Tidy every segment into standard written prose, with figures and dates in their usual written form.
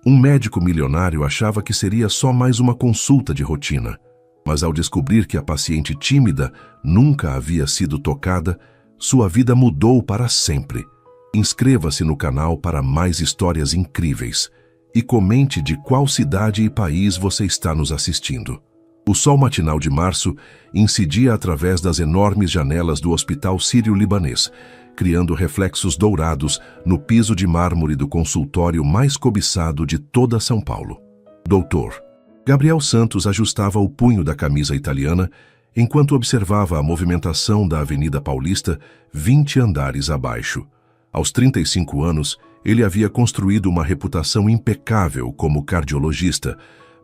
Um médico milionário achava que seria só mais uma consulta de rotina, mas ao descobrir que a paciente tímida nunca havia sido tocada, sua vida mudou para sempre. Inscreva-se no canal para mais histórias incríveis e comente de qual cidade e país você está nos assistindo. O sol matinal de março incidia através das enormes janelas do Hospital Sírio-Libanês, criando reflexos dourados no piso de mármore do consultório mais cobiçado de toda São Paulo. Doutor Gabriel Santos ajustava o punho da camisa italiana enquanto observava a movimentação da Avenida Paulista 20 andares abaixo. Aos 35 anos, ele havia construído uma reputação impecável como cardiologista,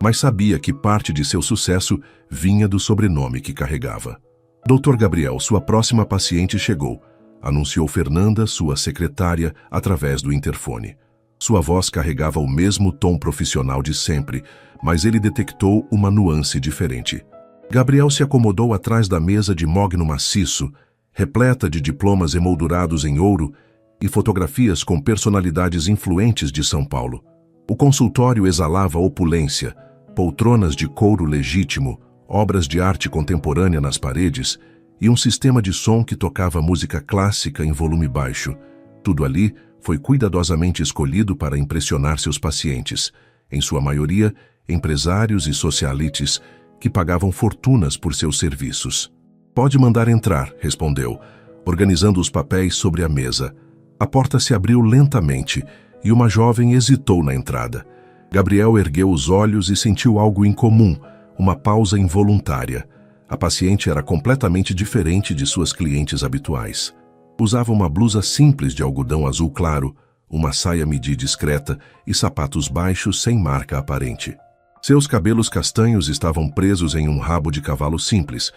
mas sabia que parte de seu sucesso vinha do sobrenome que carregava. Doutor Gabriel, sua próxima paciente chegou, anunciou Fernanda, sua secretária, através do interfone. Sua voz carregava o mesmo tom profissional de sempre, mas ele detectou uma nuance diferente. Gabriel se acomodou atrás da mesa de mogno maciço, repleta de diplomas emoldurados em ouro e fotografias com personalidades influentes de São Paulo. O consultório exalava opulência, poltronas de couro legítimo, obras de arte contemporânea nas paredes e um sistema de som que tocava música clássica em volume baixo. Tudo ali foi cuidadosamente escolhido para impressionar seus pacientes, em sua maioria empresários e socialites que pagavam fortunas por seus serviços. "Pode mandar entrar", respondeu, organizando os papéis sobre a mesa. A porta se abriu lentamente e uma jovem hesitou na entrada. Gabriel ergueu os olhos e sentiu algo incomum, uma pausa involuntária. A paciente era completamente diferente de suas clientes habituais. Usava uma blusa simples de algodão azul claro, uma saia midi discreta e sapatos baixos sem marca aparente. Seus cabelos castanhos estavam presos em um rabo de cavalo simples,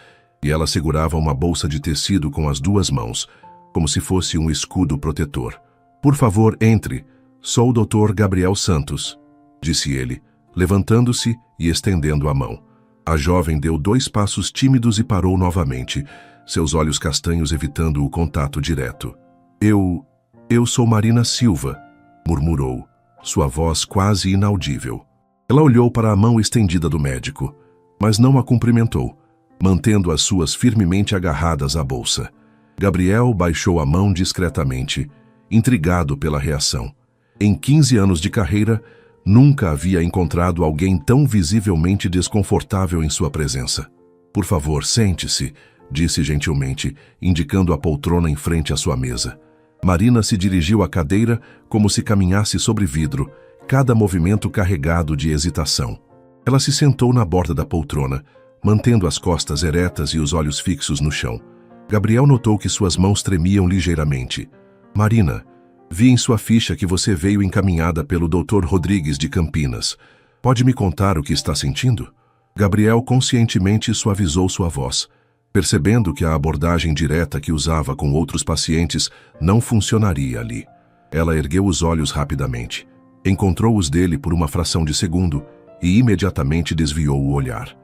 e ela segurava uma bolsa de tecido com as duas mãos, como se fosse um escudo protetor. "Por favor, entre. Sou o Dr. Gabriel Santos", disse ele, levantando-se e estendendo a mão. A jovem deu 2 passos tímidos e parou novamente, seus olhos castanhos evitando o contato direto. Eu sou Marina Silva", murmurou, sua voz quase inaudível. Ela olhou para a mão estendida do médico, mas não a cumprimentou, mantendo as suas firmemente agarradas à bolsa. Gabriel baixou a mão discretamente, intrigado pela reação. Em 15 anos de carreira, nunca havia encontrado alguém tão visivelmente desconfortável em sua presença. "Por favor, sente-se", disse gentilmente, indicando a poltrona em frente à sua mesa. Marina se dirigiu à cadeira como se caminhasse sobre vidro, cada movimento carregado de hesitação. Ela se sentou na borda da poltrona, mantendo as costas eretas e os olhos fixos no chão. Gabriel notou que suas mãos tremiam ligeiramente. "Marina, vi em sua ficha que você veio encaminhada pelo Dr. Rodrigues de Campinas. Pode me contar o que está sentindo?" Gabriel conscientemente suavizou sua voz, percebendo que a abordagem direta que usava com outros pacientes não funcionaria ali. Ela ergueu os olhos rapidamente. Encontrou os dele por uma fração de segundo e imediatamente desviou o olhar.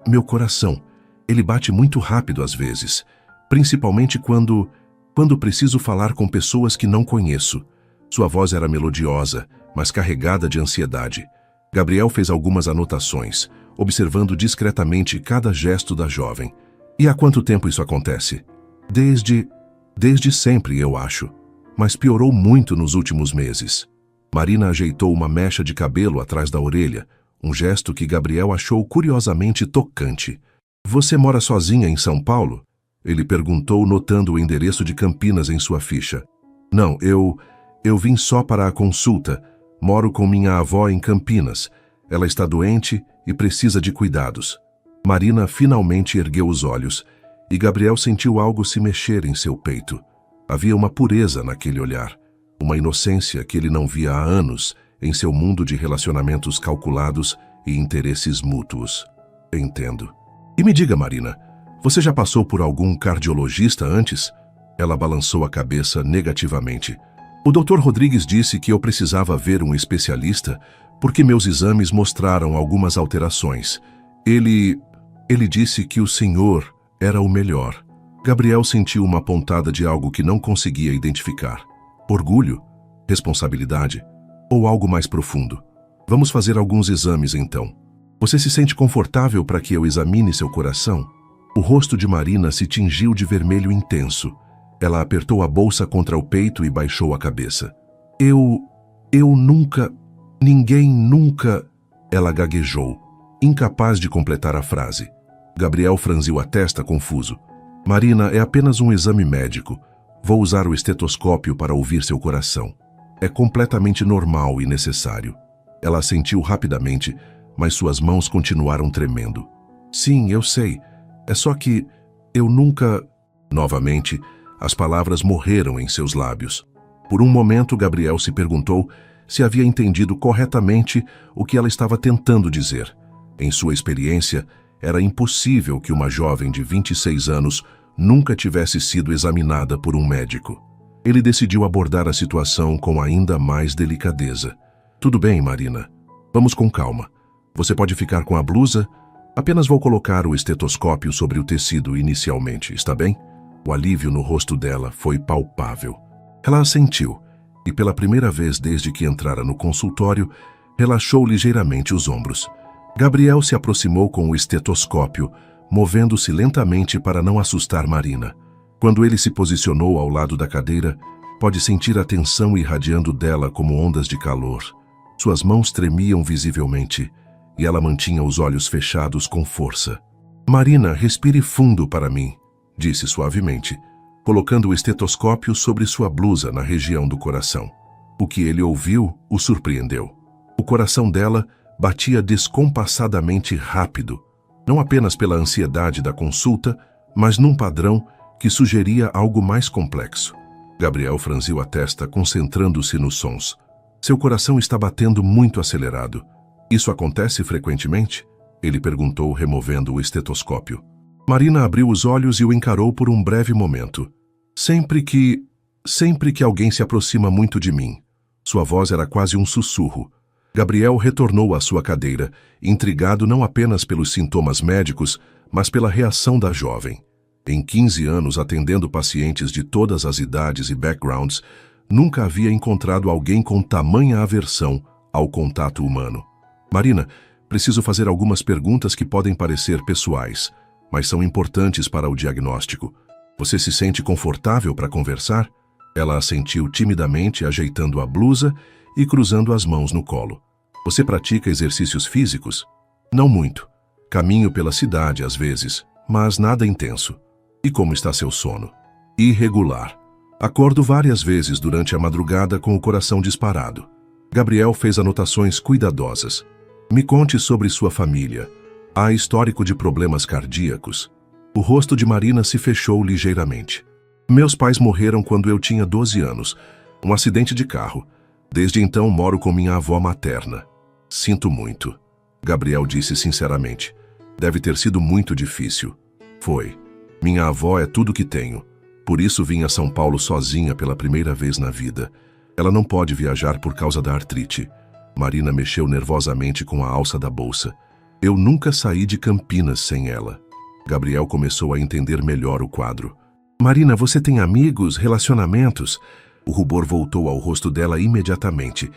Meu coração, ele bate muito rápido às vezes, principalmente quando preciso falar com pessoas que não conheço." Sua voz era melodiosa, mas carregada de ansiedade. Gabriel fez algumas anotações, observando discretamente cada gesto da jovem. "E há quanto tempo isso acontece?" Desde sempre, eu acho, mas piorou muito nos últimos meses." Marina ajeitou uma mecha de cabelo atrás da orelha, um gesto que Gabriel achou curiosamente tocante. "Você mora sozinha em São Paulo?" ele perguntou, notando o endereço de Campinas em sua ficha. "Não, eu vim só para a consulta. Moro com minha avó em Campinas. Ela está doente e precisa de cuidados." Marina finalmente ergueu os olhos, e Gabriel sentiu algo se mexer em seu peito. Havia uma pureza naquele olhar, uma inocência que ele não via há anos em seu mundo de relacionamentos calculados e interesses mútuos. "Entendo. E me diga, Marina, você já passou por algum cardiologista antes?" Ela balançou a cabeça negativamente. "O Dr. Rodrigues disse que eu precisava ver um especialista porque meus exames mostraram algumas alterações. Ele disse que o senhor era o melhor." Gabriel sentiu uma pontada de algo que não conseguia identificar. Orgulho? Responsabilidade? Ou algo mais profundo? Vamos fazer alguns exames então. Você se sente confortável para que eu examine seu coração? O rosto de Marina se tingiu de vermelho intenso. Ela apertou a bolsa contra o peito e baixou a cabeça. Eu nunca... Ninguém nunca... Ela gaguejou, incapaz de completar a frase. Gabriel franziu a testa, confuso. Marina, é apenas um exame médico. Vou usar o estetoscópio para ouvir seu coração. É completamente normal e necessário. Ela assentiu rapidamente, mas suas mãos continuaram tremendo. Sim, eu sei. É só que eu nunca... Novamente, as palavras morreram em seus lábios. Por um momento, Gabriel se perguntou se havia entendido corretamente o que ela estava tentando dizer. Em sua experiência, era impossível que uma jovem de 26 anos nunca tivesse sido examinada por um médico. Ele decidiu abordar a situação com ainda mais delicadeza. Tudo bem, Marina. Vamos com calma. Você pode ficar com a blusa? Apenas vou colocar o estetoscópio sobre o tecido inicialmente, está bem? O alívio no rosto dela foi palpável. Ela assentiu e, pela primeira vez desde que entrara no consultório, relaxou ligeiramente os ombros. Gabriel se aproximou com o estetoscópio, movendo-se lentamente para não assustar Marina. Quando ele se posicionou ao lado da cadeira, pode sentir a tensão irradiando dela como ondas de calor. Suas mãos tremiam visivelmente e ela mantinha os olhos fechados com força. Marina, respire fundo para mim, disse suavemente, colocando o estetoscópio sobre sua blusa na região do coração. O que ele ouviu o surpreendeu. O coração dela batia descompassadamente rápido, não apenas pela ansiedade da consulta, mas num padrão que sugeria algo mais complexo. Gabriel franziu a testa, concentrando-se nos sons. Seu coração está batendo muito acelerado. Isso acontece frequentemente? Ele perguntou, removendo o estetoscópio. Marina abriu os olhos e o encarou por um breve momento. Sempre que alguém se aproxima muito de mim. Sua voz era quase um sussurro. Gabriel retornou à sua cadeira, intrigado não apenas pelos sintomas médicos, mas pela reação da jovem. Em 15 anos atendendo pacientes de todas as idades e backgrounds, nunca havia encontrado alguém com tamanha aversão ao contato humano. Marina, preciso fazer algumas perguntas que podem parecer pessoais, mas são importantes para o diagnóstico. Você se sente confortável para conversar? Ela assentiu timidamente, ajeitando a blusa e cruzando as mãos no colo. Você pratica exercícios físicos? Não muito. Caminho pela cidade às vezes, mas nada intenso. E como está seu sono? Irregular. Acordo várias vezes durante a madrugada com o coração disparado. Gabriel fez anotações cuidadosas. Me conte sobre sua família. Há histórico de problemas cardíacos? O rosto de Marina se fechou ligeiramente. Meus pais morreram quando eu tinha 12 anos. Um acidente de carro. Desde então moro com minha avó materna. Sinto muito. Gabriel disse sinceramente. Deve ter sido muito difícil. Foi. Minha avó é tudo que tenho. Por isso vim a São Paulo sozinha pela primeira vez na vida. Ela não pode viajar por causa da artrite. Marina mexeu nervosamente com a alça da bolsa. Eu nunca saí de Campinas sem ela. Gabriel começou a entender melhor o quadro. Marina, você tem amigos, relacionamentos? O rubor voltou ao rosto dela imediatamente.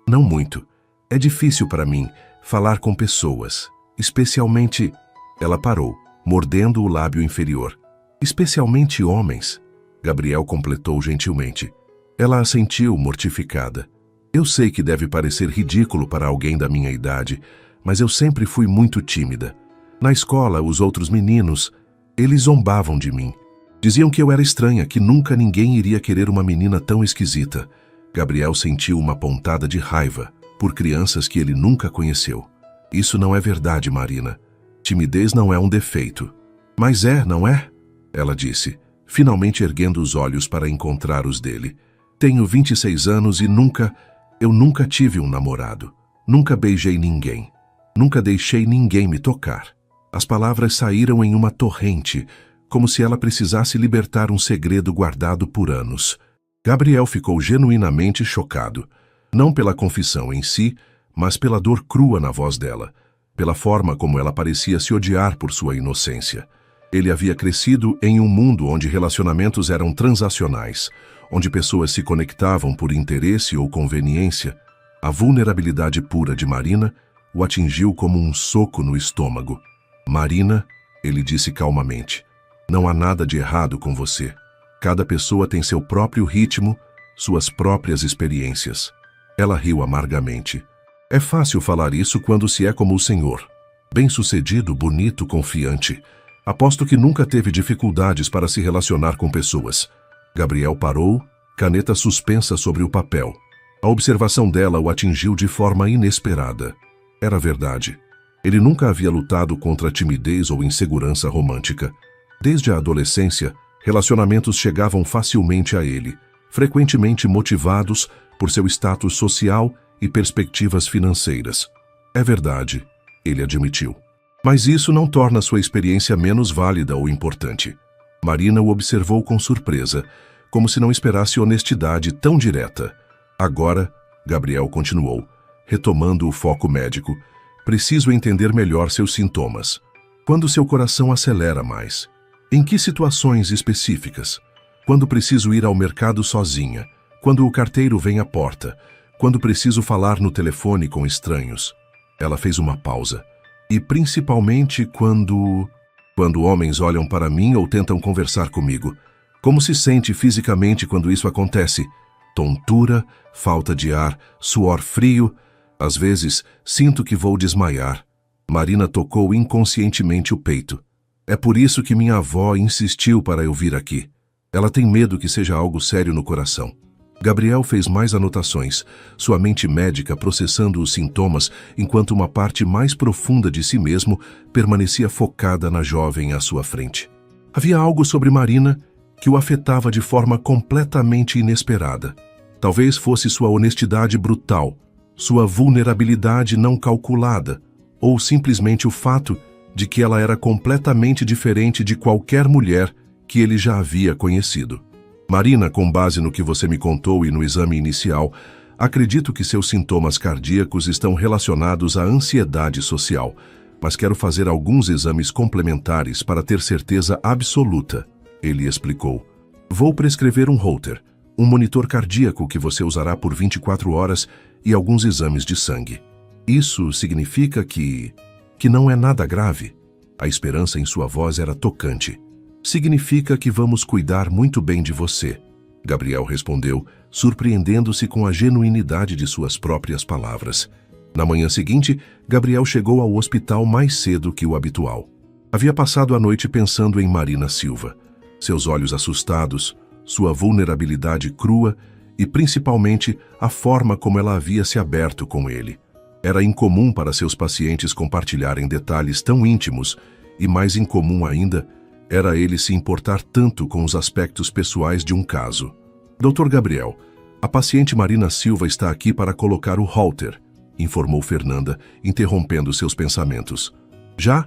Não muito. É difícil para mim falar com pessoas. Especialmente... Ela parou, mordendo o lábio inferior. Especialmente homens. Gabriel completou gentilmente. Ela assentiu, mortificada. Eu sei que deve parecer ridículo para alguém da minha idade, mas eu sempre fui muito tímida. Na escola, os outros meninos, eles zombavam de mim. Diziam que eu era estranha, que nunca ninguém iria querer uma menina tão esquisita. Gabriel sentiu uma pontada de raiva por crianças que ele nunca conheceu. Isso não é verdade, Marina. Timidez não é um defeito. Mas é, não é? Ela disse, finalmente erguendo os olhos para encontrar os dele. Tenho 26 anos e eu nunca tive um namorado. Nunca beijei ninguém. Nunca deixei ninguém me tocar. As palavras saíram em uma torrente, como se ela precisasse libertar um segredo guardado por anos. Gabriel ficou genuinamente chocado, não pela confissão em si, mas pela dor crua na voz dela, pela forma como ela parecia se odiar por sua inocência. Ele havia crescido em um mundo onde relacionamentos eram transacionais, onde pessoas se conectavam por interesse ou conveniência, a vulnerabilidade pura de Marina o atingiu como um soco no estômago. Marina, ele disse calmamente, não há nada de errado com você. Cada pessoa tem seu próprio ritmo, suas próprias experiências. Ela riu amargamente. É fácil falar isso quando se é como o senhor. Bem-sucedido, bonito, confiante. Aposto que nunca teve dificuldades para se relacionar com pessoas. Gabriel parou, caneta suspensa sobre o papel. A observação dela o atingiu de forma inesperada. Era verdade. Ele nunca havia lutado contra timidez ou insegurança romântica. Desde a adolescência, relacionamentos chegavam facilmente a ele, frequentemente motivados por seu status social e perspectivas financeiras. É verdade, ele admitiu. Mas isso não torna sua experiência menos válida ou importante. Marina o observou com surpresa, como se não esperasse honestidade tão direta. Agora, Gabriel continuou, retomando o foco médico, preciso entender melhor seus sintomas. Quando seu coração acelera mais? Em que situações específicas? Quando preciso ir ao mercado sozinha? Quando o carteiro vem à porta? Quando preciso falar no telefone com estranhos? Ela fez uma pausa. E principalmente quando homens olham para mim ou tentam conversar comigo. Como se sente fisicamente quando isso acontece? Tontura, falta de ar, suor frio. Às vezes, sinto que vou desmaiar. Marina tocou inconscientemente o peito. É por isso que minha avó insistiu para eu vir aqui. Ela tem medo que seja algo sério no coração. Gabriel fez mais anotações, sua mente médica processando os sintomas, enquanto uma parte mais profunda de si mesmo permanecia focada na jovem à sua frente. Havia algo sobre Marina que o afetava de forma completamente inesperada. Talvez fosse sua honestidade brutal, sua vulnerabilidade não calculada, ou simplesmente o fato de que ela era completamente diferente de qualquer mulher que ele já havia conhecido. Marina, com base no que você me contou e no exame inicial, acredito que seus sintomas cardíacos estão relacionados à ansiedade social, mas quero fazer alguns exames complementares para ter certeza absoluta, ele explicou. Vou prescrever um Holter, um monitor cardíaco que você usará por 24 horas e alguns exames de sangue. Isso significa que não é nada grave. A esperança em sua voz era tocante. Significa que vamos cuidar muito bem de você, Gabriel respondeu, surpreendendo-se com a genuinidade de suas próprias palavras. Na manhã seguinte, Gabriel chegou ao hospital mais cedo que o habitual. Havia passado a noite pensando em Marina Silva. Seus olhos assustados, sua vulnerabilidade crua e, principalmente, a forma como ela havia se aberto com ele. Era incomum para seus pacientes compartilharem detalhes tão íntimos e, mais incomum ainda, era ele se importar tanto com os aspectos pessoais de um caso. Dr. Gabriel, a paciente Marina Silva está aqui para colocar o Holter, informou Fernanda, interrompendo seus pensamentos. Já?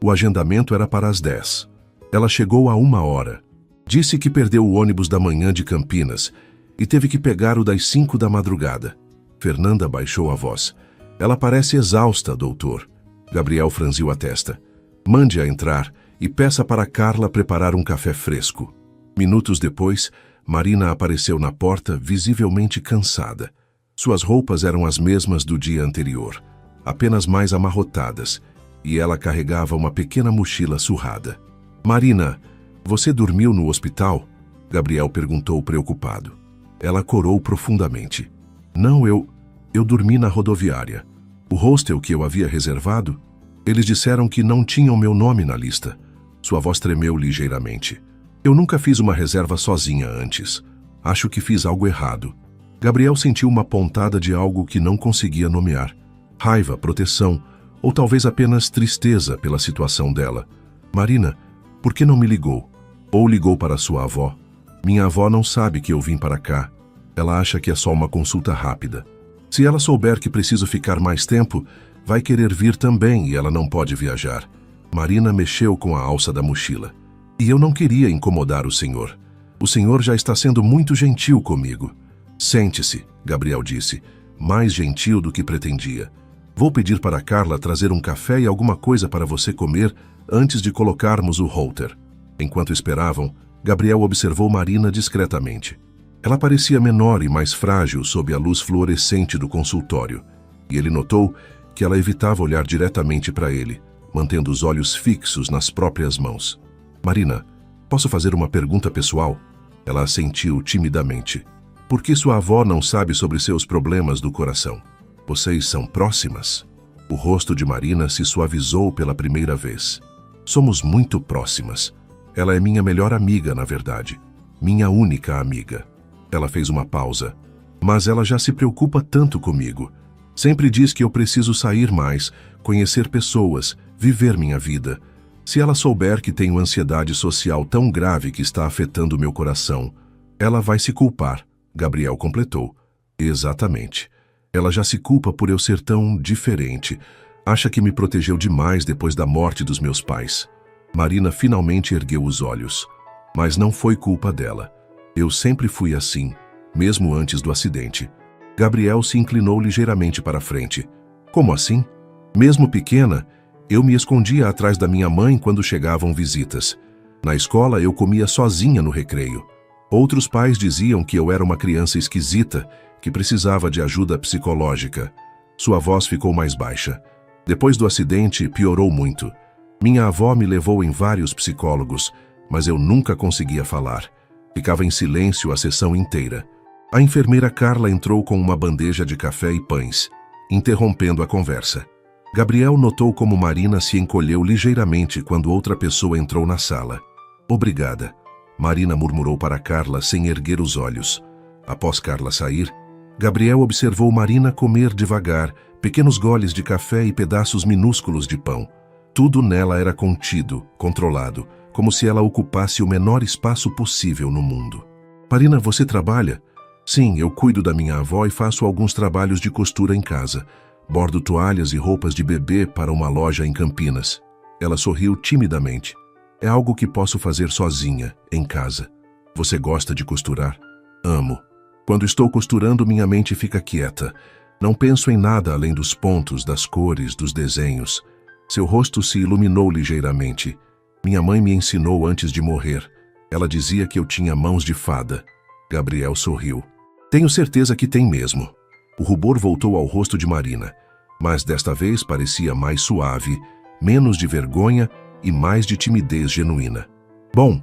O agendamento era para as 10. Ela chegou a 1h. Disse que perdeu o ônibus da manhã de Campinas e teve que pegar o das 5 da madrugada. Fernanda baixou a voz. Ela parece exausta, doutor. Gabriel franziu a testa. Mande-a entrar e peça para Carla preparar um café fresco. Minutos depois, Marina apareceu na porta, visivelmente cansada. Suas roupas eram as mesmas do dia anterior, apenas mais amarrotadas, e ela carregava uma pequena mochila surrada. Marina, você dormiu no hospital? Gabriel perguntou preocupado. Ela corou profundamente. Não, eu dormi na rodoviária. O hostel que eu havia reservado? Eles disseram que não tinham meu nome na lista. Sua voz tremeu ligeiramente. Eu nunca fiz uma reserva sozinha antes. Acho que fiz algo errado. Gabriel sentiu uma pontada de algo que não conseguia nomear. Raiva, proteção, ou talvez apenas tristeza pela situação dela. Marina, por que não me ligou? Ou ligou para sua avó? Minha avó não sabe que eu vim para cá. Ela acha que é só uma consulta rápida. Se ela souber que preciso ficar mais tempo, vai querer vir também e ela não pode viajar. Marina mexeu com a alça da mochila. E eu não queria incomodar o senhor. O senhor já está sendo muito gentil comigo. Sente-se, Gabriel disse, mais gentil do que pretendia. Vou pedir para Carla trazer um café e alguma coisa para você comer antes de colocarmos o Holter. Enquanto esperavam, Gabriel observou Marina discretamente. Ela parecia menor e mais frágil sob a luz fluorescente do consultório, e ele notou que ela evitava olhar diretamente para ele, mantendo os olhos fixos nas próprias mãos. Marina, posso fazer uma pergunta pessoal? Ela assentiu timidamente. Por que sua avó não sabe sobre seus problemas do coração? Vocês são próximas? O rosto de Marina se suavizou pela primeira vez. Somos muito próximas. Ela é minha melhor amiga, na verdade. Minha única amiga. Ela fez uma pausa. Mas ela já se preocupa tanto comigo. Sempre diz que eu preciso sair mais, conhecer pessoas, viver minha vida. Se ela souber que tenho ansiedade social tão grave que está afetando meu coração, ela vai se culpar, Gabriel completou. Exatamente. Ela já se culpa por eu ser tão diferente. Acha que me protegeu demais depois da morte dos meus pais. Marina finalmente ergueu os olhos. Mas não foi culpa dela. Eu sempre fui assim, mesmo antes do acidente. Gabriel se inclinou ligeiramente para a frente. Como assim? Mesmo pequena, eu me escondia atrás da minha mãe quando chegavam visitas. Na escola, eu comia sozinha no recreio. Outros pais diziam que eu era uma criança esquisita, que precisava de ajuda psicológica. Sua voz ficou mais baixa. Depois do acidente, piorou muito. Minha avó me levou em vários psicólogos, mas eu nunca conseguia falar. Ficava em silêncio a sessão inteira. A enfermeira Carla entrou com uma bandeja de café e pães, interrompendo a conversa. Gabriel notou como Marina se encolheu ligeiramente quando outra pessoa entrou na sala. Obrigada, Marina murmurou para Carla sem erguer os olhos. Após Carla sair, Gabriel observou Marina comer devagar, pequenos goles de café e pedaços minúsculos de pão. Tudo nela era contido, controlado, como se ela ocupasse o menor espaço possível no mundo. Marina, você trabalha? Sim, eu cuido da minha avó e faço alguns trabalhos de costura em casa. Bordo toalhas e roupas de bebê para uma loja em Campinas. Ela sorriu timidamente. É algo que posso fazer sozinha, em casa. Você gosta de costurar? Amo. Quando estou costurando, minha mente fica quieta. Não penso em nada além dos pontos, das cores, dos desenhos. Seu rosto se iluminou ligeiramente. Minha mãe me ensinou antes de morrer. Ela dizia que eu tinha mãos de fada. Gabriel sorriu. Tenho certeza que tem mesmo. O rubor voltou ao rosto de Marina, mas desta vez parecia mais suave, menos de vergonha e mais de timidez genuína. Bom,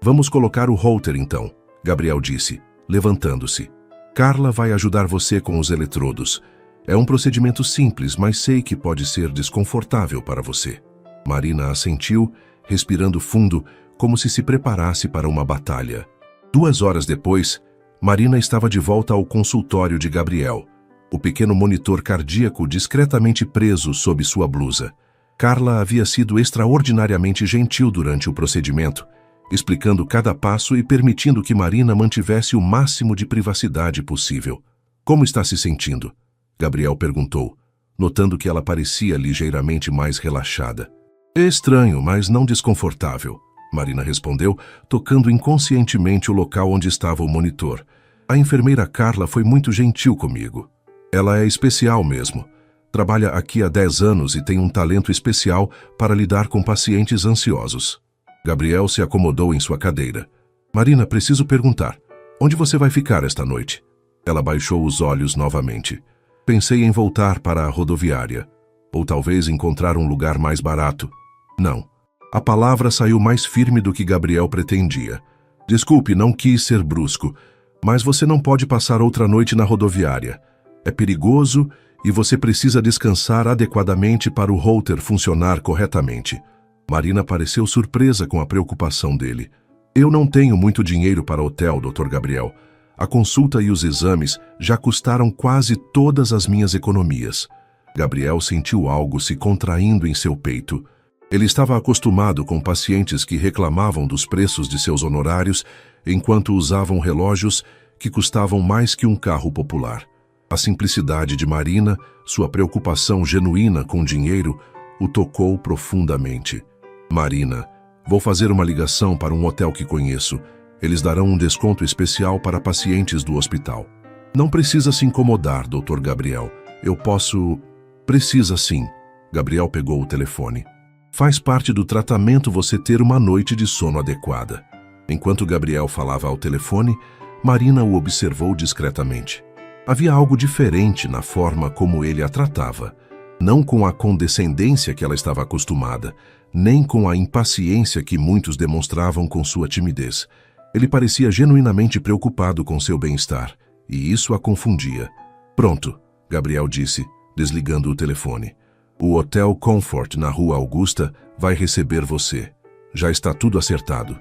vamos colocar o holter então, Gabriel disse, levantando-se. Carla vai ajudar você com os eletrodos. É um procedimento simples, mas sei que pode ser desconfortável para você. Marina assentiu, respirando fundo, como se preparasse para uma batalha. 2 horas depois, Marina estava de volta ao consultório de Gabriel, o pequeno monitor cardíaco discretamente preso sob sua blusa. Carla havia sido extraordinariamente gentil durante o procedimento, explicando cada passo e permitindo que Marina mantivesse o máximo de privacidade possível. Como está se sentindo? Gabriel perguntou, notando que ela parecia ligeiramente mais relaxada. É estranho, mas não desconfortável, Marina respondeu, tocando inconscientemente o local onde estava o monitor. A enfermeira Carla foi muito gentil comigo. Ela é especial mesmo. Trabalha aqui há 10 anos e tem um talento especial para lidar com pacientes ansiosos. Gabriel se acomodou em sua cadeira. Marina, preciso perguntar. Onde você vai ficar esta noite? Ela baixou os olhos novamente. Pensei em voltar para a rodoviária. Ou talvez encontrar um lugar mais barato. Não. A palavra saiu mais firme do que Gabriel pretendia. Desculpe, não quis ser brusco, mas você não pode passar outra noite na rodoviária. É perigoso e você precisa descansar adequadamente para o holter funcionar corretamente. Marina pareceu surpresa com a preocupação dele. Eu não tenho muito dinheiro para hotel, Dr. Gabriel. A consulta e os exames já custaram quase todas as minhas economias. Gabriel sentiu algo se contraindo em seu peito. Ele estava acostumado com pacientes que reclamavam dos preços de seus honorários enquanto usavam relógios que custavam mais que um carro popular. A simplicidade de Marina, sua preocupação genuína com dinheiro, o tocou profundamente. Marina, vou fazer uma ligação para um hotel que conheço. Eles darão um desconto especial para pacientes do hospital. Não precisa se incomodar, Dr. Gabriel. Eu posso... Precisa sim. Gabriel pegou o telefone. Faz parte do tratamento você ter uma noite de sono adequada. Enquanto Gabriel falava ao telefone, Marina o observou discretamente. Havia algo diferente na forma como ele a tratava, não com a condescendência que ela estava acostumada, nem com a impaciência que muitos demonstravam com sua timidez. Ele parecia genuinamente preocupado com seu bem-estar, e isso a confundia. Pronto, Gabriel disse, desligando o telefone. O Hotel Comfort na Rua Augusta vai receber você. Já está tudo acertado.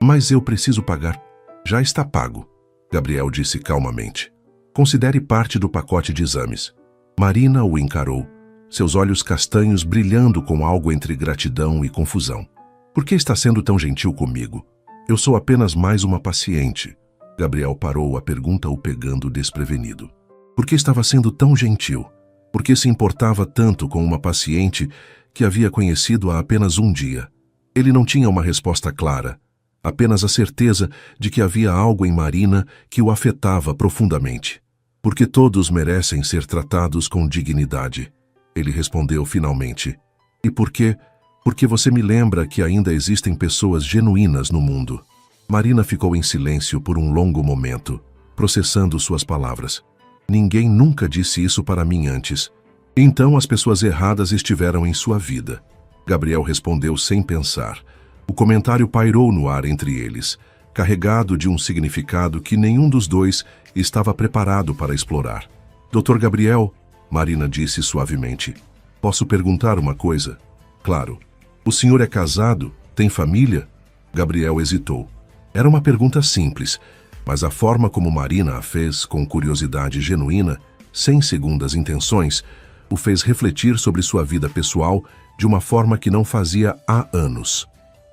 Mas eu preciso pagar. Já está pago, Gabriel disse calmamente. Considere parte do pacote de exames. Marina o encarou, seus olhos castanhos brilhando com algo entre gratidão e confusão. Por que está sendo tão gentil comigo? Eu sou apenas mais uma paciente. Gabriel parou a pergunta o pegando desprevenido. Por que estava sendo tão gentil? Por que se importava tanto com uma paciente que havia conhecido há apenas um dia? Ele não tinha uma resposta clara, apenas a certeza de que havia algo em Marina que o afetava profundamente. Porque todos merecem ser tratados com dignidade, ele respondeu finalmente. E por quê? Porque você me lembra que ainda existem pessoas genuínas no mundo. Marina ficou em silêncio por um longo momento, processando suas palavras. Ninguém nunca disse isso para mim antes. Então as pessoas erradas estiveram em sua vida. Gabriel respondeu sem pensar. O comentário pairou no ar entre eles, carregado de um significado que nenhum dos dois estava preparado para explorar. Dr. Gabriel, Marina disse suavemente, posso perguntar uma coisa? Claro. O senhor é casado? Tem família? Gabriel hesitou. Era uma pergunta simples, mas a forma como Marina a fez com curiosidade genuína, sem segundas intenções, o fez refletir sobre sua vida pessoal de uma forma que não fazia há anos.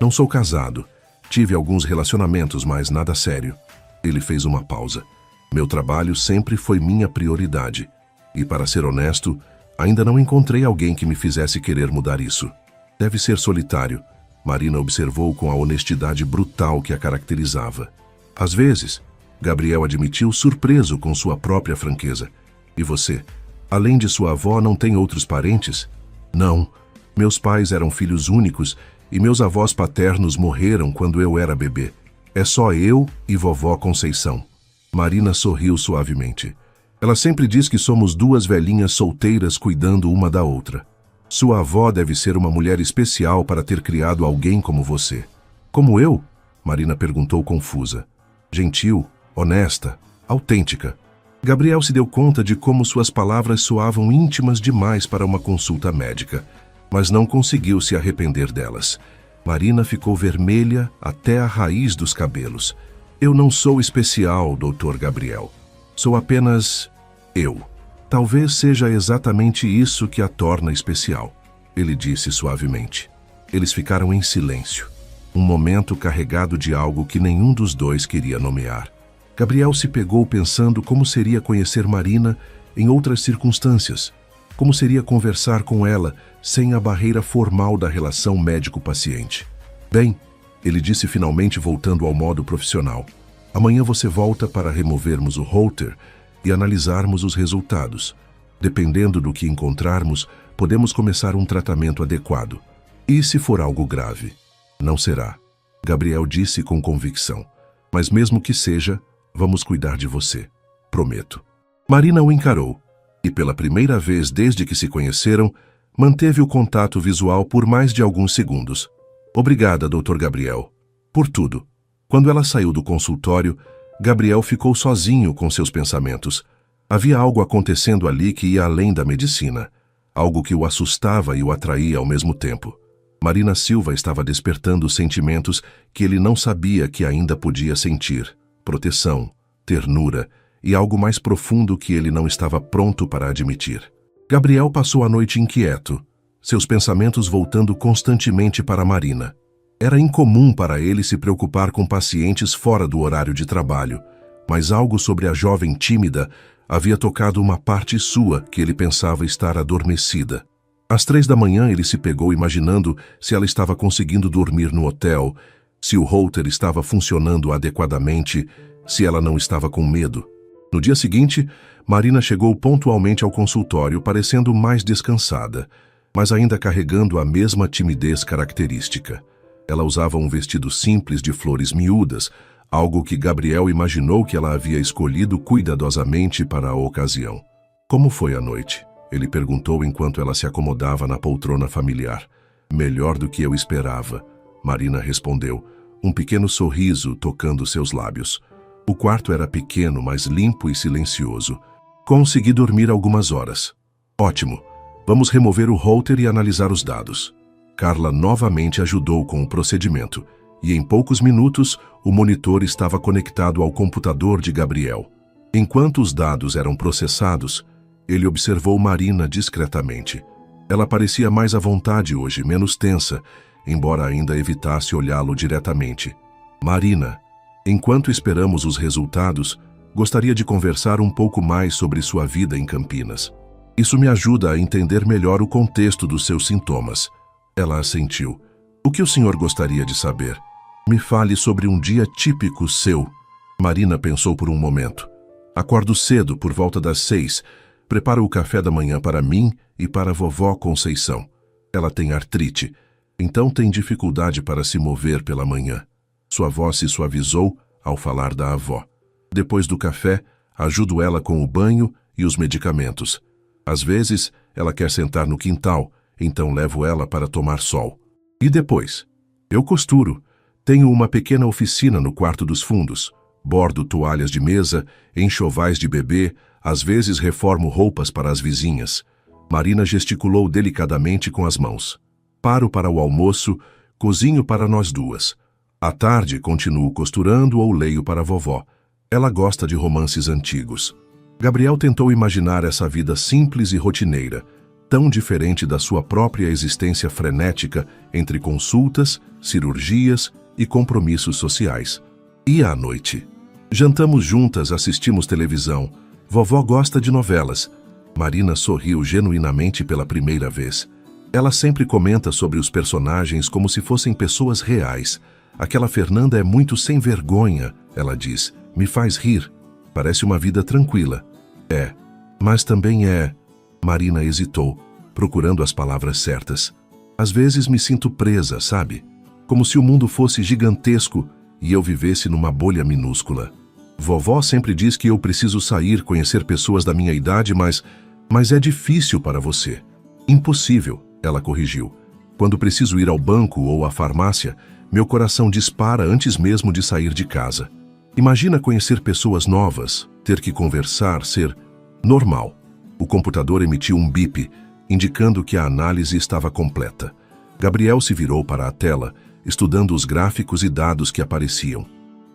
Não sou casado. Tive alguns relacionamentos, mas nada sério. Ele fez uma pausa. Meu trabalho sempre foi minha prioridade. E, para ser honesto, ainda não encontrei alguém que me fizesse querer mudar isso. Deve ser solitário, Marina observou com a honestidade brutal que a caracterizava. Às vezes, Gabriel admitiu surpreso com sua própria franqueza. E você, além de sua avó, não tem outros parentes? Não. Meus pais eram filhos únicos e meus avós paternos morreram quando eu era bebê. É só eu e vovó Conceição. Marina sorriu suavemente. Ela sempre diz que somos duas velhinhas solteiras cuidando uma da outra. Sua avó deve ser uma mulher especial para ter criado alguém como você. Como eu? Marina perguntou confusa. Gentil, honesta, autêntica. Gabriel se deu conta de como suas palavras soavam íntimas demais para uma consulta médica, mas não conseguiu se arrepender delas. Marina ficou vermelha até a raiz dos cabelos. Eu não sou especial, Dr. Gabriel. Sou apenas eu. Talvez seja exatamente isso que a torna especial, ele disse suavemente. Eles ficaram em silêncio, um momento carregado de algo que nenhum dos dois queria nomear. Gabriel se pegou pensando como seria conhecer Marina em outras circunstâncias, como seria conversar com ela sem a barreira formal da relação médico-paciente. Bem, ele disse finalmente voltando ao modo profissional. Amanhã você volta para removermos o Holter e analisarmos os resultados. Dependendo do que encontrarmos, podemos começar um tratamento adequado. E se for algo grave? Não será, Gabriel disse com convicção. Mas mesmo que seja, vamos cuidar de você. Prometo. Marina o encarou e, pela primeira vez desde que se conheceram, manteve o contato visual por mais de alguns segundos. Obrigada, Dr. Gabriel. Por tudo. Quando ela saiu do consultório, Gabriel ficou sozinho com seus pensamentos. Havia algo acontecendo ali que ia além da medicina, algo que o assustava e o atraía ao mesmo tempo. Marina Silva estava despertando sentimentos que ele não sabia que ainda podia sentir: proteção, ternura e algo mais profundo que ele não estava pronto para admitir. Gabriel passou a noite inquieto, seus pensamentos voltando constantemente para Marina. Era incomum para ele se preocupar com pacientes fora do horário de trabalho, mas algo sobre a jovem tímida havia tocado uma parte sua que ele pensava estar adormecida. Às 3 da manhã ele se pegou imaginando se ela estava conseguindo dormir no hotel, se o Holter estava funcionando adequadamente, se ela não estava com medo. No dia seguinte, Marina chegou pontualmente ao consultório parecendo mais descansada, mas ainda carregando a mesma timidez característica. Ela usava um vestido simples de flores miúdas, algo que Gabriel imaginou que ela havia escolhido cuidadosamente para a ocasião. Como foi a noite? Ele perguntou enquanto ela se acomodava na poltrona familiar. Melhor do que eu esperava, Marina respondeu, um pequeno sorriso tocando seus lábios. O quarto era pequeno, mas limpo e silencioso. Consegui dormir algumas horas. Ótimo. Vamos remover o router e analisar os dados. Carla novamente ajudou com o procedimento, e em poucos minutos o monitor estava conectado ao computador de Gabriel. Enquanto os dados eram processados, ele observou Marina discretamente. Ela parecia mais à vontade hoje, menos tensa, embora ainda evitasse olhá-lo diretamente. Marina, enquanto esperamos os resultados, gostaria de conversar um pouco mais sobre sua vida em Campinas. Isso me ajuda a entender melhor o contexto dos seus sintomas. Ela assentiu. O que o senhor gostaria de saber? Me fale sobre um dia típico seu. Marina pensou por um momento. Acordo cedo, por volta das 6. Preparo o café da manhã para mim e para a vovó Conceição. Ela tem artrite, então tem dificuldade para se mover pela manhã. Sua voz se suavizou ao falar da avó. Depois do café, ajudo ela com o banho e os medicamentos. Às vezes, ela quer sentar no quintal, então levo ela para tomar sol. E depois? Eu costuro. Tenho uma pequena oficina no quarto dos fundos. Bordo toalhas de mesa, enxovais de bebê, às vezes reformo roupas para as vizinhas. Marina gesticulou delicadamente com as mãos. Paro para o almoço, cozinho para nós duas. À tarde, continuo costurando ou leio para a vovó. Ela gosta de romances antigos. Gabriel tentou imaginar essa vida simples e rotineira, tão diferente da sua própria existência frenética entre consultas, cirurgias e compromissos sociais. E à noite? Jantamos juntas, assistimos televisão. Vovó gosta de novelas. Marina sorriu genuinamente pela primeira vez. Ela sempre comenta sobre os personagens como se fossem pessoas reais. Aquela Fernanda é muito sem vergonha, ela diz. Me faz rir. Parece uma vida tranquila. É, mas também é... Marina hesitou, procurando as palavras certas. Às vezes me sinto presa, sabe? Como se o mundo fosse gigantesco e eu vivesse numa bolha minúscula. Vovó sempre diz que eu preciso sair, conhecer pessoas da minha idade, mas é difícil para você. Impossível, ela corrigiu. Quando preciso ir ao banco ou à farmácia, meu coração dispara antes mesmo de sair de casa. Imagina conhecer pessoas novas, ter que conversar, ser normal. O computador emitiu um bip, indicando que a análise estava completa. Gabriel se virou para a tela, estudando os gráficos e dados que apareciam.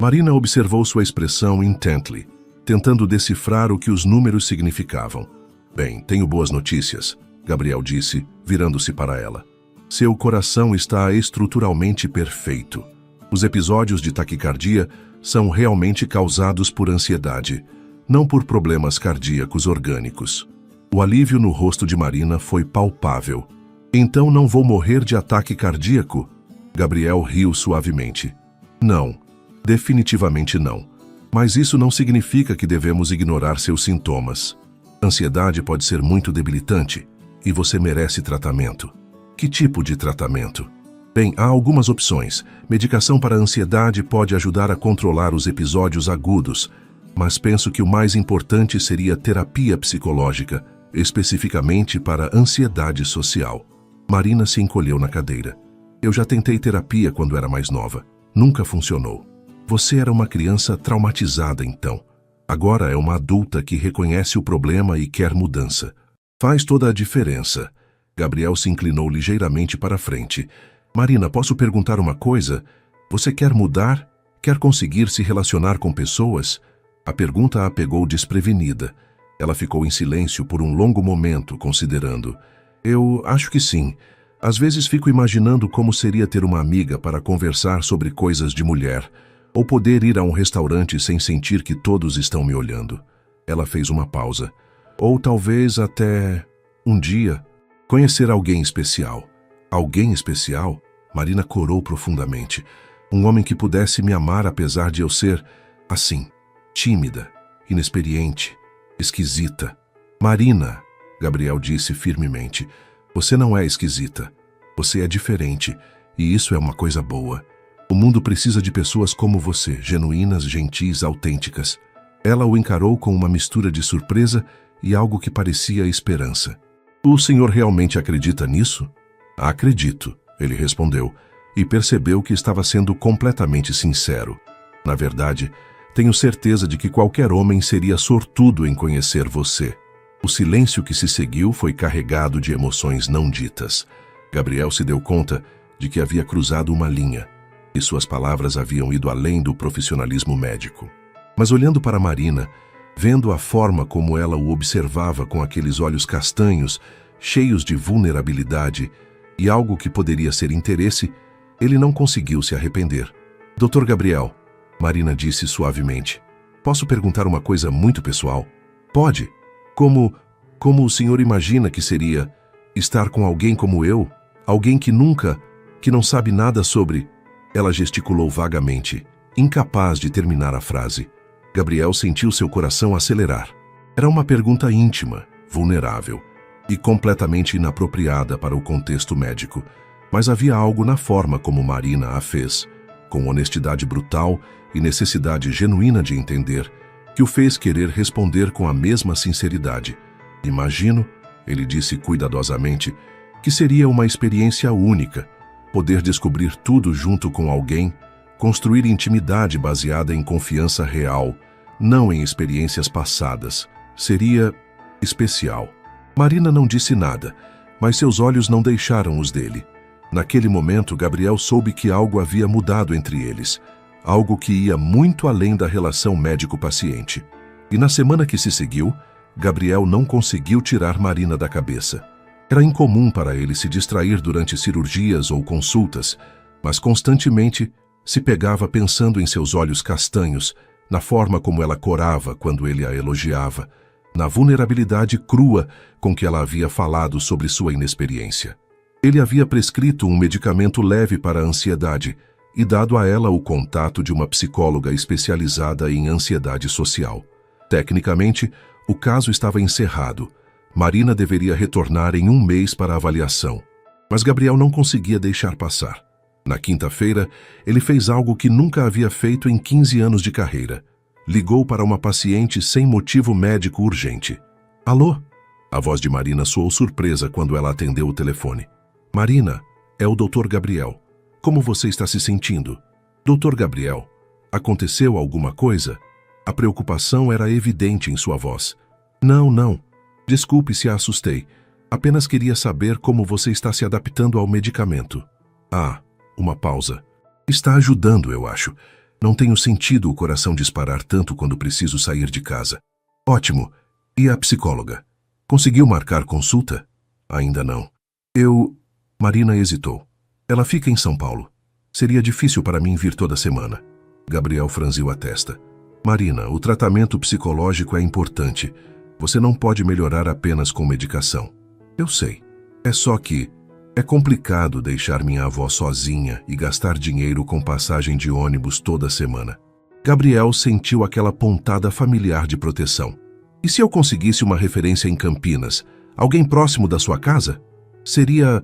Marina observou sua expressão intently, tentando decifrar o que os números significavam. Bem, tenho boas notícias, Gabriel disse, virando-se para ela. Seu coração está estruturalmente perfeito. Os episódios de taquicardia são realmente causados por ansiedade, não por problemas cardíacos orgânicos. O alívio no rosto de Marina foi palpável. Então não vou morrer de ataque cardíaco? Gabriel riu suavemente. Não, definitivamente não. Mas isso não significa que devemos ignorar seus sintomas. Ansiedade pode ser muito debilitante e você merece tratamento. Que tipo de tratamento? Bem, há algumas opções. Medicação para a ansiedade pode ajudar a controlar os episódios agudos, mas penso que o mais importante seria terapia psicológica, especificamente para ansiedade social. Marina se encolheu na cadeira. Eu já tentei terapia quando era mais nova. Nunca funcionou. Você era uma criança traumatizada então. Agora é uma adulta que reconhece o problema e quer mudança. Faz toda a diferença. Gabriel se inclinou ligeiramente para frente. Marina, posso perguntar uma coisa? Você quer mudar? Quer conseguir se relacionar com pessoas? A pergunta a pegou desprevenida. Ela ficou em silêncio por um longo momento, considerando. Eu acho que sim. Às vezes fico imaginando como seria ter uma amiga para conversar sobre coisas de mulher, ou poder ir a um restaurante sem sentir que todos estão me olhando. Ela fez uma pausa. Ou talvez até um dia conhecer alguém especial. Alguém especial? Marina corou profundamente. Um homem que pudesse me amar apesar de eu ser, assim, tímida, inexperiente, esquisita. Marina, Gabriel disse firmemente, você não é esquisita. Você é diferente, e isso é uma coisa boa. O mundo precisa de pessoas como você, genuínas, gentis, autênticas. Ela o encarou com uma mistura de surpresa e algo que parecia esperança. O senhor realmente acredita nisso? Acredito, ele respondeu, e percebeu que estava sendo completamente sincero. Na verdade, tenho certeza de que qualquer homem seria sortudo em conhecer você. O silêncio que se seguiu foi carregado de emoções não ditas. Gabriel se deu conta de que havia cruzado uma linha, e suas palavras haviam ido além do profissionalismo médico. Mas olhando para Marina, vendo a forma como ela o observava com aqueles olhos castanhos, cheios de vulnerabilidade e algo que poderia ser interesse, ele não conseguiu se arrepender. Dr. Gabriel, Marina disse suavemente, posso perguntar uma coisa muito pessoal? Pode. Como o senhor imagina que seria estar com alguém como eu? Alguém que não sabe nada sobre... Ela gesticulou vagamente, incapaz de terminar a frase. Gabriel sentiu seu coração acelerar. Era uma pergunta íntima, vulnerável e completamente inapropriada para o contexto médico, mas havia algo na forma como Marina a fez, com honestidade brutal e necessidade genuína de entender, que o fez querer responder com a mesma sinceridade. Imagino, ele disse cuidadosamente, que seria uma experiência única, poder descobrir tudo junto com alguém, construir intimidade baseada em confiança real, não em experiências passadas. Seria especial. Marina não disse nada, mas seus olhos não deixaram os dele. Naquele momento, Gabriel soube que algo havia mudado entre eles, algo que ia muito além da relação médico-paciente. E na semana que se seguiu, Gabriel não conseguiu tirar Marina da cabeça. Era incomum para ele se distrair durante cirurgias ou consultas, mas constantemente se pegava pensando em seus olhos castanhos, na forma como ela corava quando ele a elogiava, na vulnerabilidade crua com que ela havia falado sobre sua inexperiência. Ele havia prescrito um medicamento leve para a ansiedade e dado a ela o contato de uma psicóloga especializada em ansiedade social. Tecnicamente, o caso estava encerrado. Marina deveria retornar em 1 mês para a avaliação. Mas Gabriel não conseguia deixar passar. Na quinta-feira, ele fez algo que nunca havia feito em 15 anos de carreira. Ligou para uma paciente sem motivo médico urgente. Alô? A voz de Marina soou surpresa quando ela atendeu o telefone. Marina, é o Dr. Gabriel. Como você está se sentindo? Dr. Gabriel, aconteceu alguma coisa? A preocupação era evidente em sua voz. Não. Desculpe se a assustei. Apenas queria saber como você está se adaptando ao medicamento. Ah, uma pausa. Está ajudando, eu acho. Não tenho sentido o coração disparar tanto quando preciso sair de casa. Ótimo. E a psicóloga? Conseguiu marcar consulta? Ainda não. Marina hesitou. Ela fica em São Paulo. Seria difícil para mim vir toda semana. Gabriel franziu a testa. Marina, o tratamento psicológico é importante. Você não pode melhorar apenas com medicação. Eu sei. É só que é complicado deixar minha avó sozinha e gastar dinheiro com passagem de ônibus toda semana. Gabriel sentiu aquela pontada familiar de proteção. E se eu conseguisse uma referência em Campinas? Alguém próximo da sua casa? Seria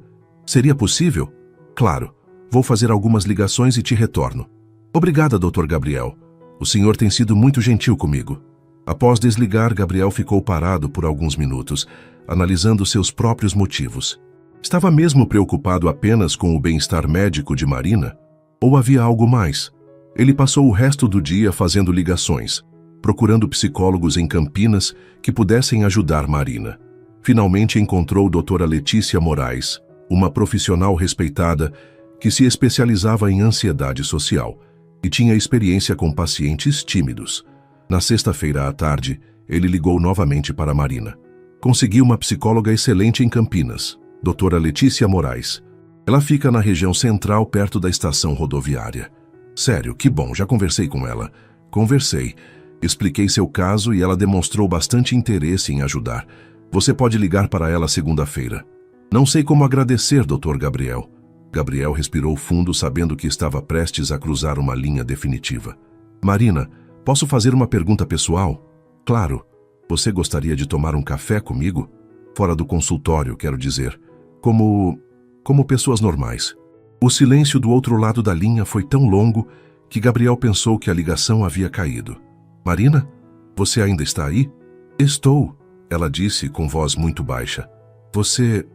possível? Claro. Vou fazer algumas ligações e te retorno. Obrigada, Dr. Gabriel. O senhor tem sido muito gentil comigo. Após desligar, Gabriel ficou parado por alguns minutos, analisando seus próprios motivos. Estava mesmo preocupado apenas com o bem-estar médico de Marina? Ou havia algo mais? Ele passou o resto do dia fazendo ligações, procurando psicólogos em Campinas que pudessem ajudar Marina. Finalmente encontrou doutora Letícia Moraes, uma profissional respeitada que se especializava em ansiedade social e tinha experiência com pacientes tímidos. Na sexta-feira à tarde, ele ligou novamente para Marina. Conseguiu uma psicóloga excelente em Campinas, doutora Letícia Moraes. Ela fica na região central, perto da estação rodoviária. Sério, que bom, já conversei com ela. Conversei. Expliquei seu caso e ela demonstrou bastante interesse em ajudar. Você pode ligar para ela segunda-feira. Não sei como agradecer, Dr. Gabriel. Gabriel respirou fundo, sabendo que estava prestes a cruzar uma linha definitiva. Marina, posso fazer uma pergunta pessoal? Claro. Você gostaria de tomar um café comigo? Fora do consultório, quero dizer. Como pessoas normais. O silêncio do outro lado da linha foi tão longo que Gabriel pensou que a ligação havia caído. Marina, você ainda está aí? Estou, ela disse com voz muito baixa. Você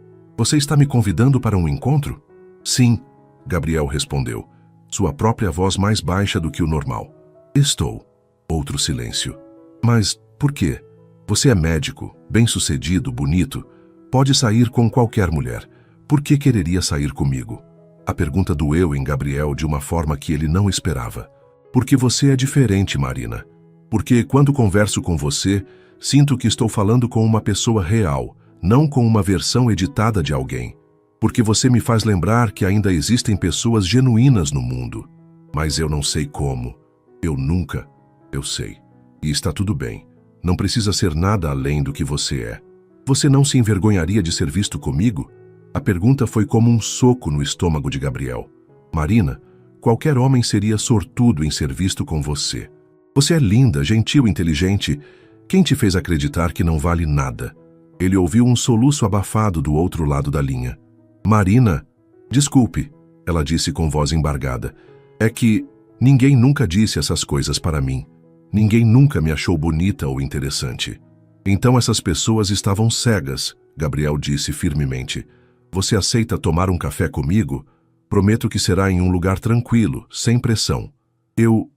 está me convidando para um encontro? Sim, Gabriel respondeu, sua própria voz mais baixa do que o normal. Estou. Outro silêncio. Mas por quê? Você é médico, bem-sucedido, bonito. Pode sair com qualquer mulher. Por que quereria sair comigo? A pergunta doeu em Gabriel de uma forma que ele não esperava. Porque você é diferente, Marina. Porque quando converso com você, sinto que estou falando com uma pessoa real, não com uma versão editada de alguém. Porque você me faz lembrar que ainda existem pessoas genuínas no mundo. Mas eu não sei como. Eu sei. E está tudo bem. Não precisa ser nada além do que você é. Você não se envergonharia de ser visto comigo? A pergunta foi como um soco no estômago de Gabriel. Marina, qualquer homem seria sortudo em ser visto com você. Você é linda, gentil, inteligente. Quem te fez acreditar que não vale nada? Ele ouviu um soluço abafado do outro lado da linha. Marina, desculpe, ela disse com voz embargada. É que ninguém nunca disse essas coisas para mim. Ninguém nunca me achou bonita ou interessante. Então essas pessoas estavam cegas, Gabriel disse firmemente. Você aceita tomar um café comigo? Prometo que será em um lugar tranquilo, sem pressão. Eu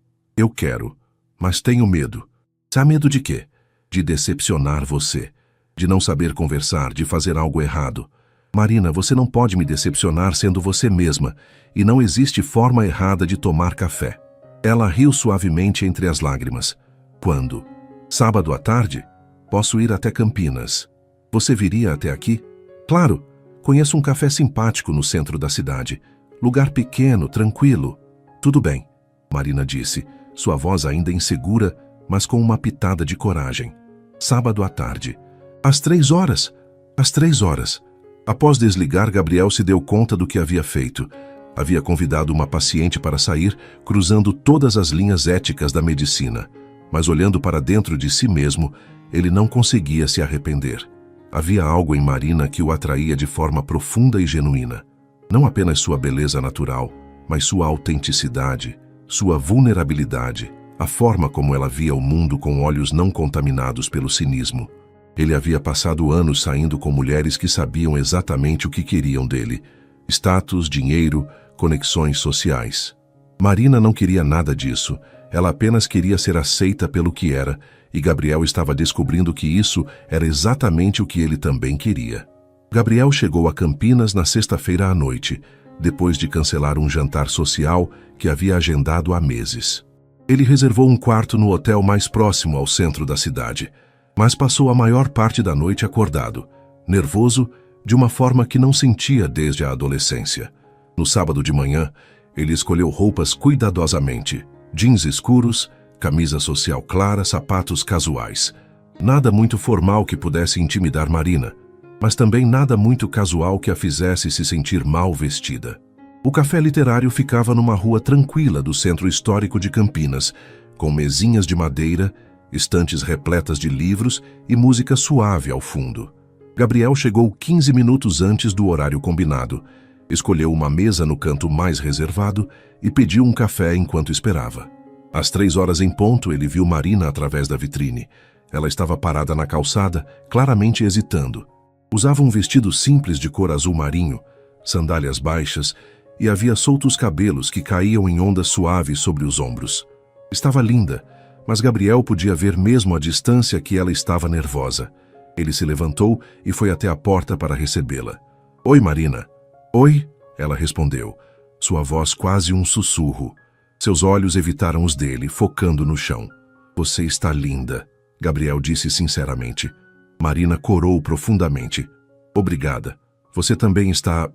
quero, mas tenho medo. Há medo de quê? De decepcionar você, de não saber conversar, de fazer algo errado. Marina, você não pode me decepcionar sendo você mesma, e não existe forma errada de tomar café. Ela riu suavemente entre as lágrimas. Quando? Sábado à tarde? Posso ir até Campinas. Você viria até aqui? Claro, conheço um café simpático no centro da cidade. Lugar pequeno, tranquilo. Tudo bem, Marina disse, sua voz ainda insegura, mas com uma pitada de coragem. Sábado à tarde. Às 3 horas? Às 3 horas. Após desligar, Gabriel se deu conta do que havia feito. Havia convidado uma paciente para sair, cruzando todas as linhas éticas da medicina. Mas olhando para dentro de si mesmo, ele não conseguia se arrepender. Havia algo em Marina que o atraía de forma profunda e genuína. Não apenas sua beleza natural, mas sua autenticidade, sua vulnerabilidade, a forma como ela via o mundo com olhos não contaminados pelo cinismo. Ele havia passado anos saindo com mulheres que sabiam exatamente o que queriam dele: status, dinheiro, conexões sociais. Marina não queria nada disso, ela apenas queria ser aceita pelo que era, e Gabriel estava descobrindo que isso era exatamente o que ele também queria. Gabriel chegou a Campinas na sexta-feira à noite, depois de cancelar um jantar social que havia agendado há meses. Ele reservou um quarto no hotel mais próximo ao centro da cidade, mas passou a maior parte da noite acordado, nervoso, de uma forma que não sentia desde a adolescência. No sábado de manhã, ele escolheu roupas cuidadosamente, jeans escuros, camisa social clara, sapatos casuais. Nada muito formal que pudesse intimidar Marina, mas também nada muito casual que a fizesse se sentir mal vestida. O café literário ficava numa rua tranquila do centro histórico de Campinas, com mesinhas de madeira, estantes repletas de livros e música suave ao fundo. Gabriel chegou 15 minutos antes do horário combinado, escolheu uma mesa no canto mais reservado e pediu um café enquanto esperava. Às 3 horas em ponto, ele viu Marina através da vitrine. Ela estava parada na calçada, claramente hesitando. Usava um vestido simples de cor azul marinho, sandálias baixas e havia soltos cabelos que caíam em ondas suaves sobre os ombros. Estava linda, mas Gabriel podia ver mesmo à distância que ela estava nervosa. Ele se levantou e foi até a porta para recebê-la. Oi, Marina. Oi, ela respondeu, sua voz quase um sussurro. Seus olhos evitaram os dele, focando no chão. Você está linda, Gabriel disse sinceramente. Marina corou profundamente. Obrigada. Você também está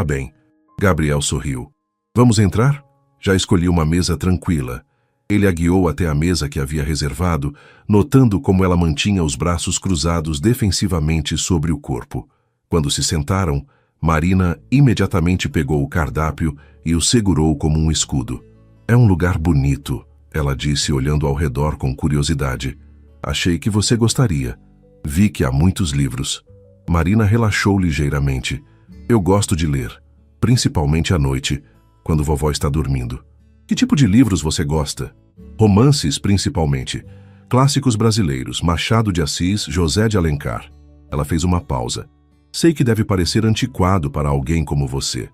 bem. Gabriel sorriu. Vamos entrar? Já escolhi uma mesa tranquila. Ele a guiou até a mesa que havia reservado, notando como ela mantinha os braços cruzados defensivamente sobre o corpo. Quando se sentaram, Marina imediatamente pegou o cardápio e o segurou como um escudo. É um lugar bonito, ela disse olhando ao redor com curiosidade. Achei que você gostaria. Vi que há muitos livros. Marina relaxou ligeiramente. Eu gosto de ler. principalmente à noite, quando vovó está dormindo. Que tipo de livros você gosta? Romances, principalmente. Clássicos brasileiros, Machado de Assis, José de Alencar. Ela fez uma pausa. Sei que deve parecer antiquado para alguém como você.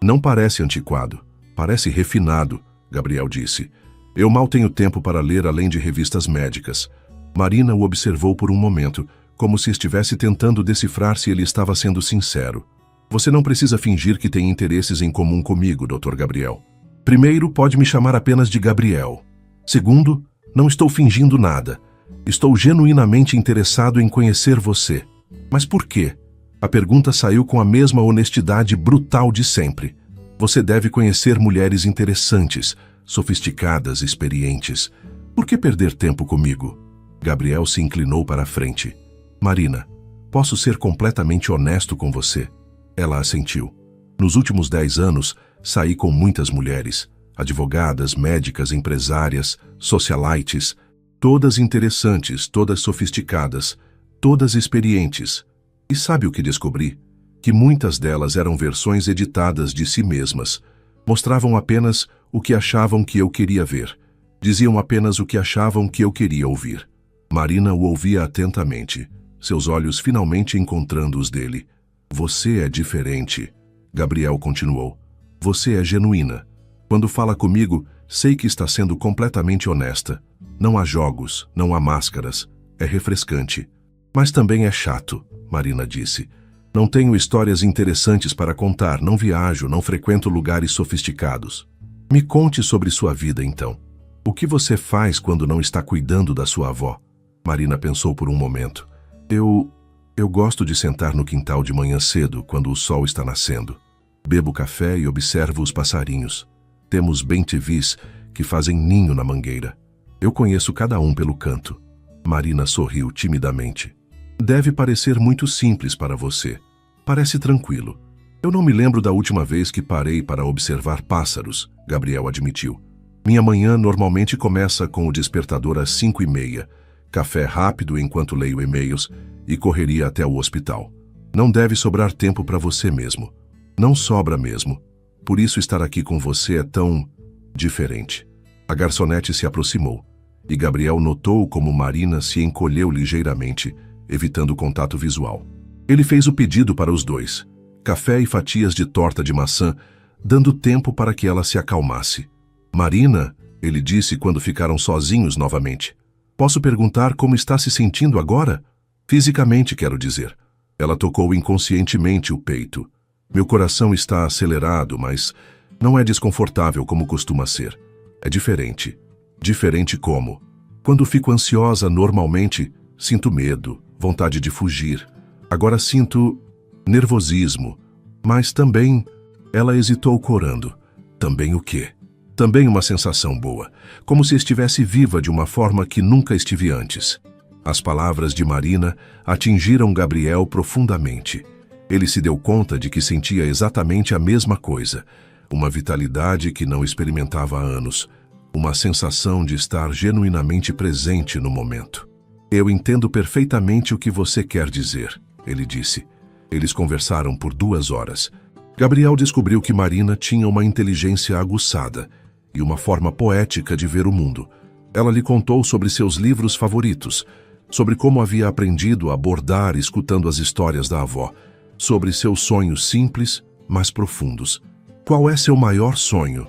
Não parece antiquado, parece refinado, Gabriel disse. Eu mal tenho tempo para ler além de revistas médicas. Marina o observou por um momento, como se estivesse tentando decifrar se ele estava sendo sincero. Você não precisa fingir que tem interesses em comum comigo, Dr. Gabriel. Primeiro, pode me chamar apenas de Gabriel. Segundo, não estou fingindo nada. Estou genuinamente interessado em conhecer você. Mas por quê? A pergunta saiu com a mesma honestidade brutal de sempre. Você deve conhecer mulheres interessantes, sofisticadas, experientes. Por que perder tempo comigo? Gabriel se inclinou para a frente. Marina, posso ser completamente honesto com você? Ela assentiu. Nos últimos 10 anos, saí com muitas mulheres, advogadas, médicas, empresárias, socialites, todas interessantes, todas sofisticadas, todas experientes. E sabe o que descobri? Que muitas delas eram versões editadas de si mesmas. Mostravam apenas o que achavam que eu queria ver. Diziam apenas o que achavam que eu queria ouvir. Marina o ouvia atentamente, seus olhos finalmente encontrando os dele. Você é diferente. Gabriel continuou. Você é genuína. Quando fala comigo, sei que está sendo completamente honesta. Não há jogos, não há máscaras. É refrescante. Mas também é chato, Marina disse. Não tenho histórias interessantes para contar, não viajo, não frequento lugares sofisticados. Me conte sobre sua vida, então. O que você faz quando não está cuidando da sua avó? Marina pensou por um momento. Eu gosto de sentar no quintal de manhã cedo, quando o sol está nascendo. Bebo café e observo os passarinhos. Temos bem-te-vis que fazem ninho na mangueira. Eu conheço cada um pelo canto. Marina sorriu timidamente. Deve parecer muito simples para você. Parece tranquilo. Eu não me lembro da última vez que parei para observar pássaros, Gabriel admitiu. Minha manhã normalmente começa com o despertador às 5h30, café rápido enquanto leio e-mails e correria até o hospital. Não deve sobrar tempo para você mesmo. Não sobra mesmo. Por isso estar aqui com você é tão diferente. A garçonete se aproximou, e Gabriel notou como Marina se encolheu ligeiramente, evitando o contato visual. Ele fez o pedido para os dois, café e fatias de torta de maçã, dando tempo para que ela se acalmasse. Marina, ele disse quando ficaram sozinhos novamente. Posso perguntar como está se sentindo agora? Fisicamente, quero dizer. Ela tocou inconscientemente o peito. Meu coração está acelerado, mas não é desconfortável como costuma ser. É diferente. Diferente como? Quando fico ansiosa, normalmente, sinto medo, vontade de fugir. Agora sinto nervosismo, mas também... Ela hesitou corando. Também o quê? Também uma sensação boa, como se estivesse viva de uma forma que nunca estive antes. As palavras de Marina atingiram Gabriel profundamente. Ele se deu conta de que sentia exatamente a mesma coisa, uma vitalidade que não experimentava há anos, uma sensação de estar genuinamente presente no momento. Eu entendo perfeitamente o que você quer dizer, ele disse. Eles conversaram por 2 horas. Gabriel descobriu que Marina tinha uma inteligência aguçada e uma forma poética de ver o mundo. Ela lhe contou sobre seus livros favoritos, sobre como havia aprendido a bordar escutando as histórias da avó, sobre seus sonhos simples, mas profundos. Qual é seu maior sonho?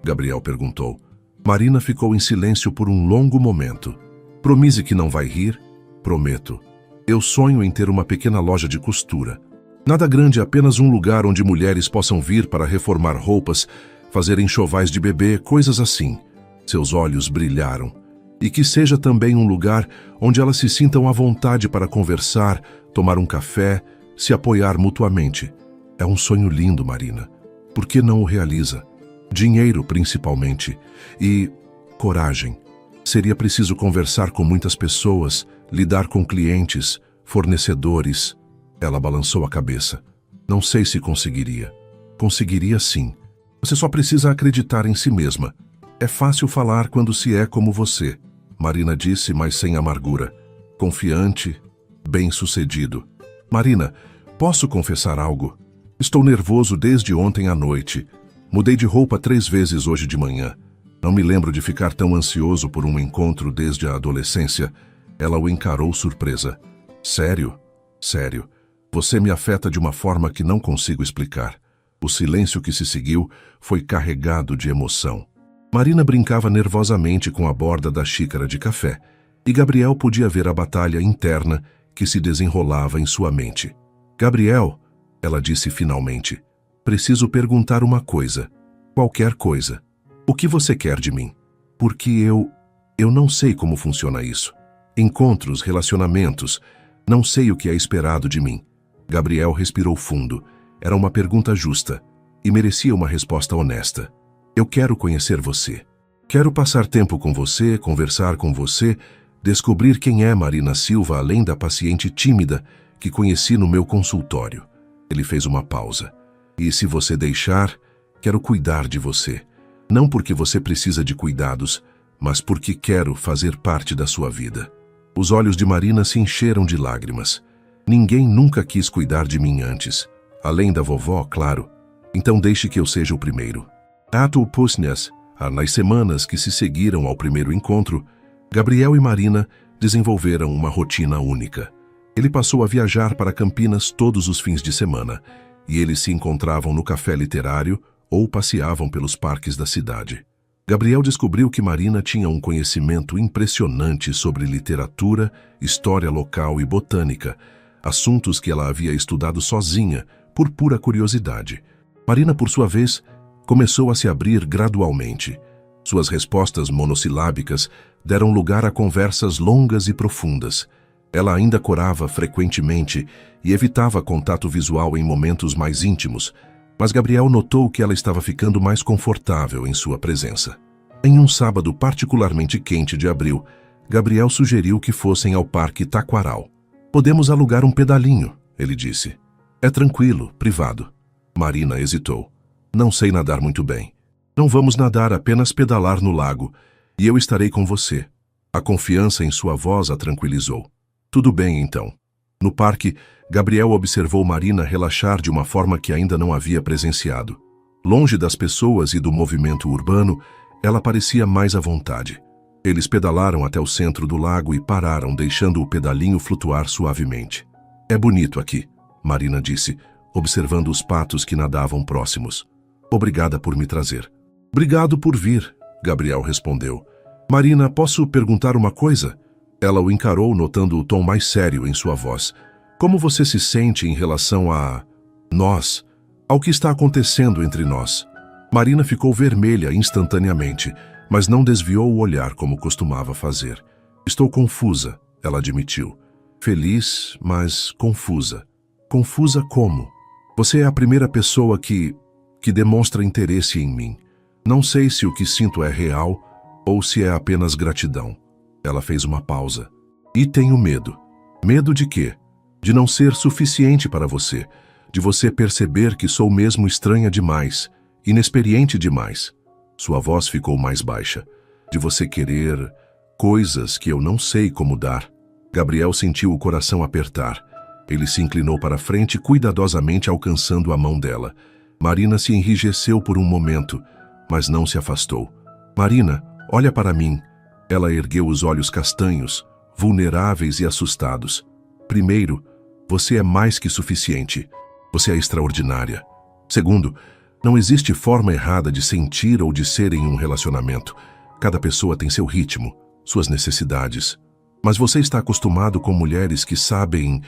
Gabriel perguntou. Marina ficou em silêncio por um longo momento. Promise que não vai rir? Prometo. Eu sonho em ter uma pequena loja de costura. Nada grande, apenas um lugar onde mulheres possam vir para reformar roupas, fazer enxovais de bebê, coisas assim. Seus olhos brilharam. E que seja também um lugar onde elas se sintam à vontade para conversar, tomar um café, se apoiar mutuamente. É um sonho lindo, Marina. Por que não o realiza? Dinheiro, principalmente. E coragem. Seria preciso conversar com muitas pessoas, lidar com clientes, fornecedores. Ela balançou a cabeça. Não sei se conseguiria. Conseguiria sim. Você só precisa acreditar em si mesma. É fácil falar quando se é como você, Marina disse, mas sem amargura. Confiante, bem-sucedido. Marina, posso confessar algo? Estou nervoso desde ontem à noite. Mudei de roupa 3 vezes hoje de manhã. Não me lembro de ficar tão ansioso por um encontro desde a adolescência. Ela o encarou surpresa. Sério? Sério. Você me afeta de uma forma que não consigo explicar. O silêncio que se seguiu foi carregado de emoção. Marina brincava nervosamente com a borda da xícara de café, e Gabriel podia ver a batalha interna que se desenrolava em sua mente. Gabriel, ela disse finalmente, preciso perguntar uma coisa. Qualquer coisa. O que você quer de mim? Porque eu não sei como funciona isso. Encontros, relacionamentos, não sei o que é esperado de mim. Gabriel respirou fundo. Era uma pergunta justa e merecia uma resposta honesta. Eu quero conhecer você. Quero passar tempo com você, conversar com você, descobrir quem é Marina Silva além da paciente tímida que conheci no meu consultório. Ele fez uma pausa. E se você deixar, quero cuidar de você. Não porque você precisa de cuidados, mas porque quero fazer parte da sua vida. Os olhos de Marina se encheram de lágrimas. Ninguém nunca quis cuidar de mim antes. Além da vovó, claro. Então deixe que eu seja o primeiro. Ato Pusnias, nas semanas que se seguiram ao primeiro encontro, Gabriel e Marina desenvolveram uma rotina única. Ele passou a viajar para Campinas todos os fins de semana, e eles se encontravam no café literário ou passeavam pelos parques da cidade. Gabriel descobriu que Marina tinha um conhecimento impressionante sobre literatura, história local e botânica, assuntos que ela havia estudado sozinha, por pura curiosidade. Marina, por sua vez, começou a se abrir gradualmente. Suas respostas monossilábicas deram lugar a conversas longas e profundas. Ela ainda corava frequentemente e evitava contato visual em momentos mais íntimos, mas Gabriel notou que ela estava ficando mais confortável em sua presença. Em um sábado particularmente quente de abril, Gabriel sugeriu que fossem ao Parque Taquaral. Podemos alugar um pedalinho, ele disse. É tranquilo, privado. Marina hesitou. Não sei nadar muito bem. Não vamos nadar, apenas pedalar no lago, e eu estarei com você. A confiança em sua voz a tranquilizou. Tudo bem, então. No parque, Gabriel observou Marina relaxar de uma forma que ainda não havia presenciado. Longe das pessoas e do movimento urbano, ela parecia mais à vontade. Eles pedalaram até o centro do lago e pararam, deixando o pedalinho flutuar suavemente. É bonito aqui, Marina disse, observando os patos que nadavam próximos. Obrigada por me trazer. Obrigado por vir, Gabriel respondeu. Marina, posso perguntar uma coisa? Ela o encarou, notando o tom mais sério em sua voz. Como você se sente em relação a nós, ao que está acontecendo entre nós? Marina ficou vermelha instantaneamente, mas não desviou o olhar como costumava fazer. Estou confusa, ela admitiu. Feliz, mas confusa. Confusa como? Você é a primeira pessoa que demonstra interesse em mim. Não sei se o que sinto é real ou se é apenas gratidão. Ela fez uma pausa. E tenho medo. Medo de quê? De não ser suficiente para você. De você perceber que sou mesmo estranha demais, inexperiente demais. Sua voz ficou mais baixa. De você querer coisas que eu não sei como dar. Gabriel sentiu o coração apertar. Ele se inclinou para frente, cuidadosamente alcançando a mão dela. Marina se enrijeceu por um momento, mas não se afastou. Marina, olha para mim. Ela ergueu os olhos castanhos, vulneráveis e assustados. Primeiro, você é mais que suficiente. Você é extraordinária. Segundo, não existe forma errada de sentir ou de ser em um relacionamento. Cada pessoa tem seu ritmo, suas necessidades. Mas você está acostumado com mulheres que sabem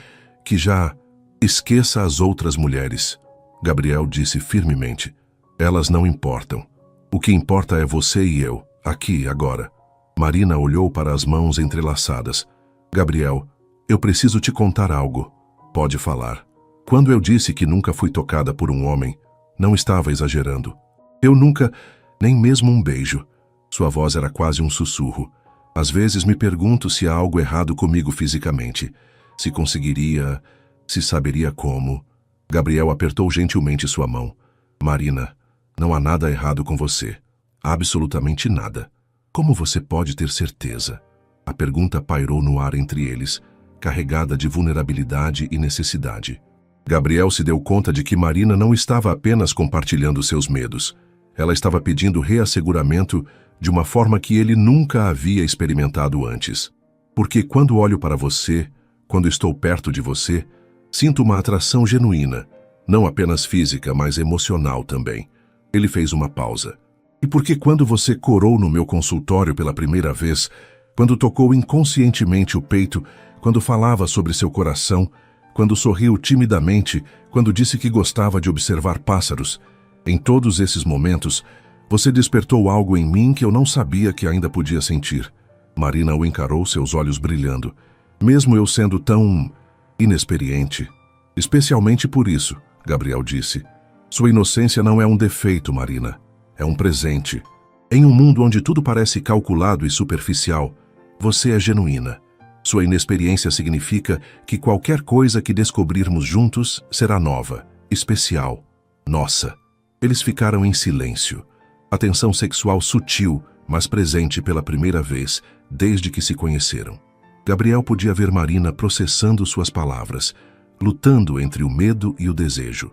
que já esqueça as outras mulheres. Gabriel disse firmemente. Elas não importam. O que importa é você e eu, aqui, agora. Marina olhou para as mãos entrelaçadas. Gabriel, eu preciso te contar algo. Pode falar. Quando eu disse que nunca fui tocada por um homem, não estava exagerando. Eu nunca, nem mesmo um beijo. Sua voz era quase um sussurro. Às vezes me pergunto se há algo errado comigo fisicamente. Se conseguiria, se saberia como. Gabriel apertou gentilmente sua mão. Marina, não há nada errado com você. Absolutamente nada. Como você pode ter certeza? A pergunta pairou no ar entre eles, carregada de vulnerabilidade e necessidade. Gabriel se deu conta de que Marina não estava apenas compartilhando seus medos. Ela estava pedindo reasseguramento de uma forma que ele nunca havia experimentado antes. Porque quando olho para você, quando estou perto de você, sinto uma atração genuína, não apenas física, mas emocional também. Ele fez uma pausa. E porque quando você corou no meu consultório pela primeira vez, quando tocou inconscientemente o peito, quando falava sobre seu coração, quando sorriu timidamente, quando disse que gostava de observar pássaros, em todos esses momentos, você despertou algo em mim que eu não sabia que ainda podia sentir. Marina o encarou, seus olhos brilhando. Mesmo eu sendo tão inexperiente. Especialmente por isso, Gabriel disse. Sua inocência não é um defeito, Marina. É um presente. Em um mundo onde tudo parece calculado e superficial, você é genuína. Sua inexperiência significa que qualquer coisa que descobrirmos juntos será nova, especial, nossa. Eles ficaram em silêncio. A tensão sexual sutil, mas presente pela primeira vez, desde que se conheceram. Gabriel podia ver Marina processando suas palavras, lutando entre o medo e o desejo.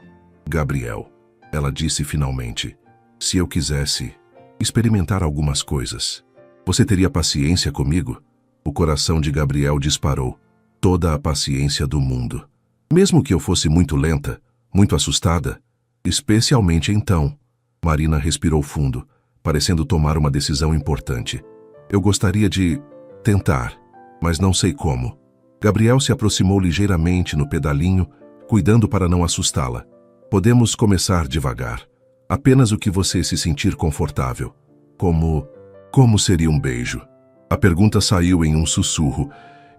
Gabriel, ela disse finalmente, se eu quisesse experimentar algumas coisas, você teria paciência comigo? O coração de Gabriel disparou, toda a paciência do mundo. Mesmo que eu fosse muito lenta, muito assustada, especialmente então. Marina respirou fundo, parecendo tomar uma decisão importante. Eu gostaria de tentar, mas não sei como. Gabriel se aproximou ligeiramente no pedalinho, cuidando para não assustá-la. Podemos começar devagar. Apenas o que você se sentir confortável. Como seria um beijo? A pergunta saiu em um sussurro,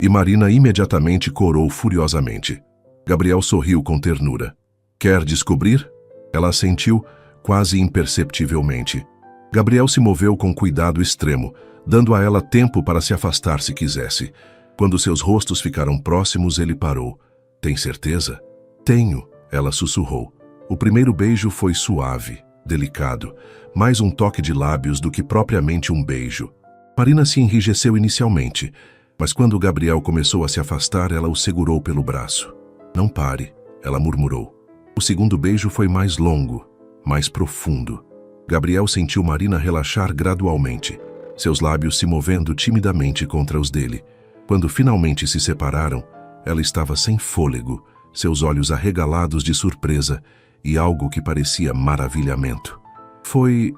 e Marina imediatamente corou furiosamente. Gabriel sorriu com ternura. Quer descobrir? Ela assentiu, quase imperceptivelmente. Gabriel se moveu com cuidado extremo, dando a ela tempo para se afastar se quisesse. Quando seus rostos ficaram próximos, ele parou. Tem certeza? Tenho, ela sussurrou. O primeiro beijo foi suave, delicado, mais um toque de lábios do que propriamente um beijo. Marina se enrijeceu inicialmente, mas quando Gabriel começou a se afastar, ela o segurou pelo braço. Não pare, ela murmurou. O segundo beijo foi mais longo, mais profundo. Gabriel sentiu Marina relaxar gradualmente, seus lábios se movendo timidamente contra os dele. Quando finalmente se separaram, ela estava sem fôlego, seus olhos arregalados de surpresa e algo que parecia maravilhamento. Foi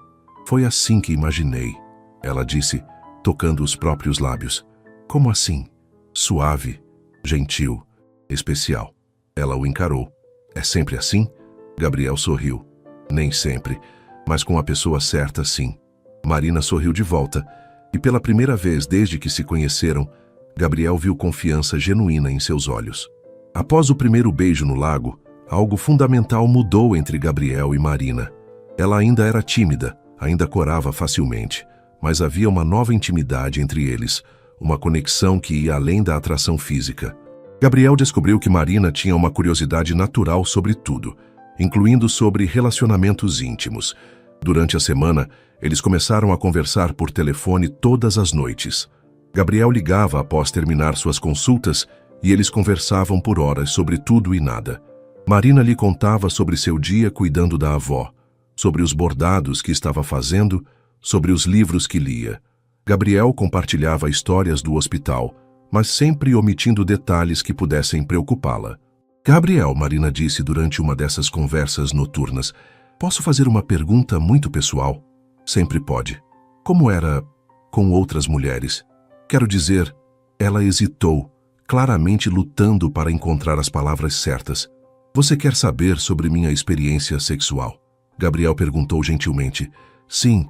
assim que imaginei, ela disse, tocando os próprios lábios. Como assim? Suave, gentil, especial. Ela o encarou. É sempre assim? Gabriel sorriu. Nem sempre, mas com a pessoa certa, sim. Marina sorriu de volta, e pela primeira vez desde que se conheceram, Gabriel viu confiança genuína em seus olhos. Após o primeiro beijo no lago, algo fundamental mudou entre Gabriel e Marina. Ela ainda era tímida, ainda corava facilmente, mas havia uma nova intimidade entre eles, uma conexão que ia além da atração física. Gabriel descobriu que Marina tinha uma curiosidade natural sobre tudo, incluindo sobre relacionamentos íntimos. Durante a semana, eles começaram a conversar por telefone todas as noites. Gabriel ligava após terminar suas consultas e eles conversavam por horas sobre tudo e nada. Marina lhe contava sobre seu dia cuidando da avó, sobre os bordados que estava fazendo, sobre os livros que lia. Gabriel compartilhava histórias do hospital, mas sempre omitindo detalhes que pudessem preocupá-la. Gabriel, Marina disse durante uma dessas conversas noturnas, posso fazer uma pergunta muito pessoal? Sempre pode. Como era com outras mulheres? Quero dizer, ela hesitou, claramente lutando para encontrar as palavras certas. Você quer saber sobre minha experiência sexual? Gabriel perguntou gentilmente. Sim,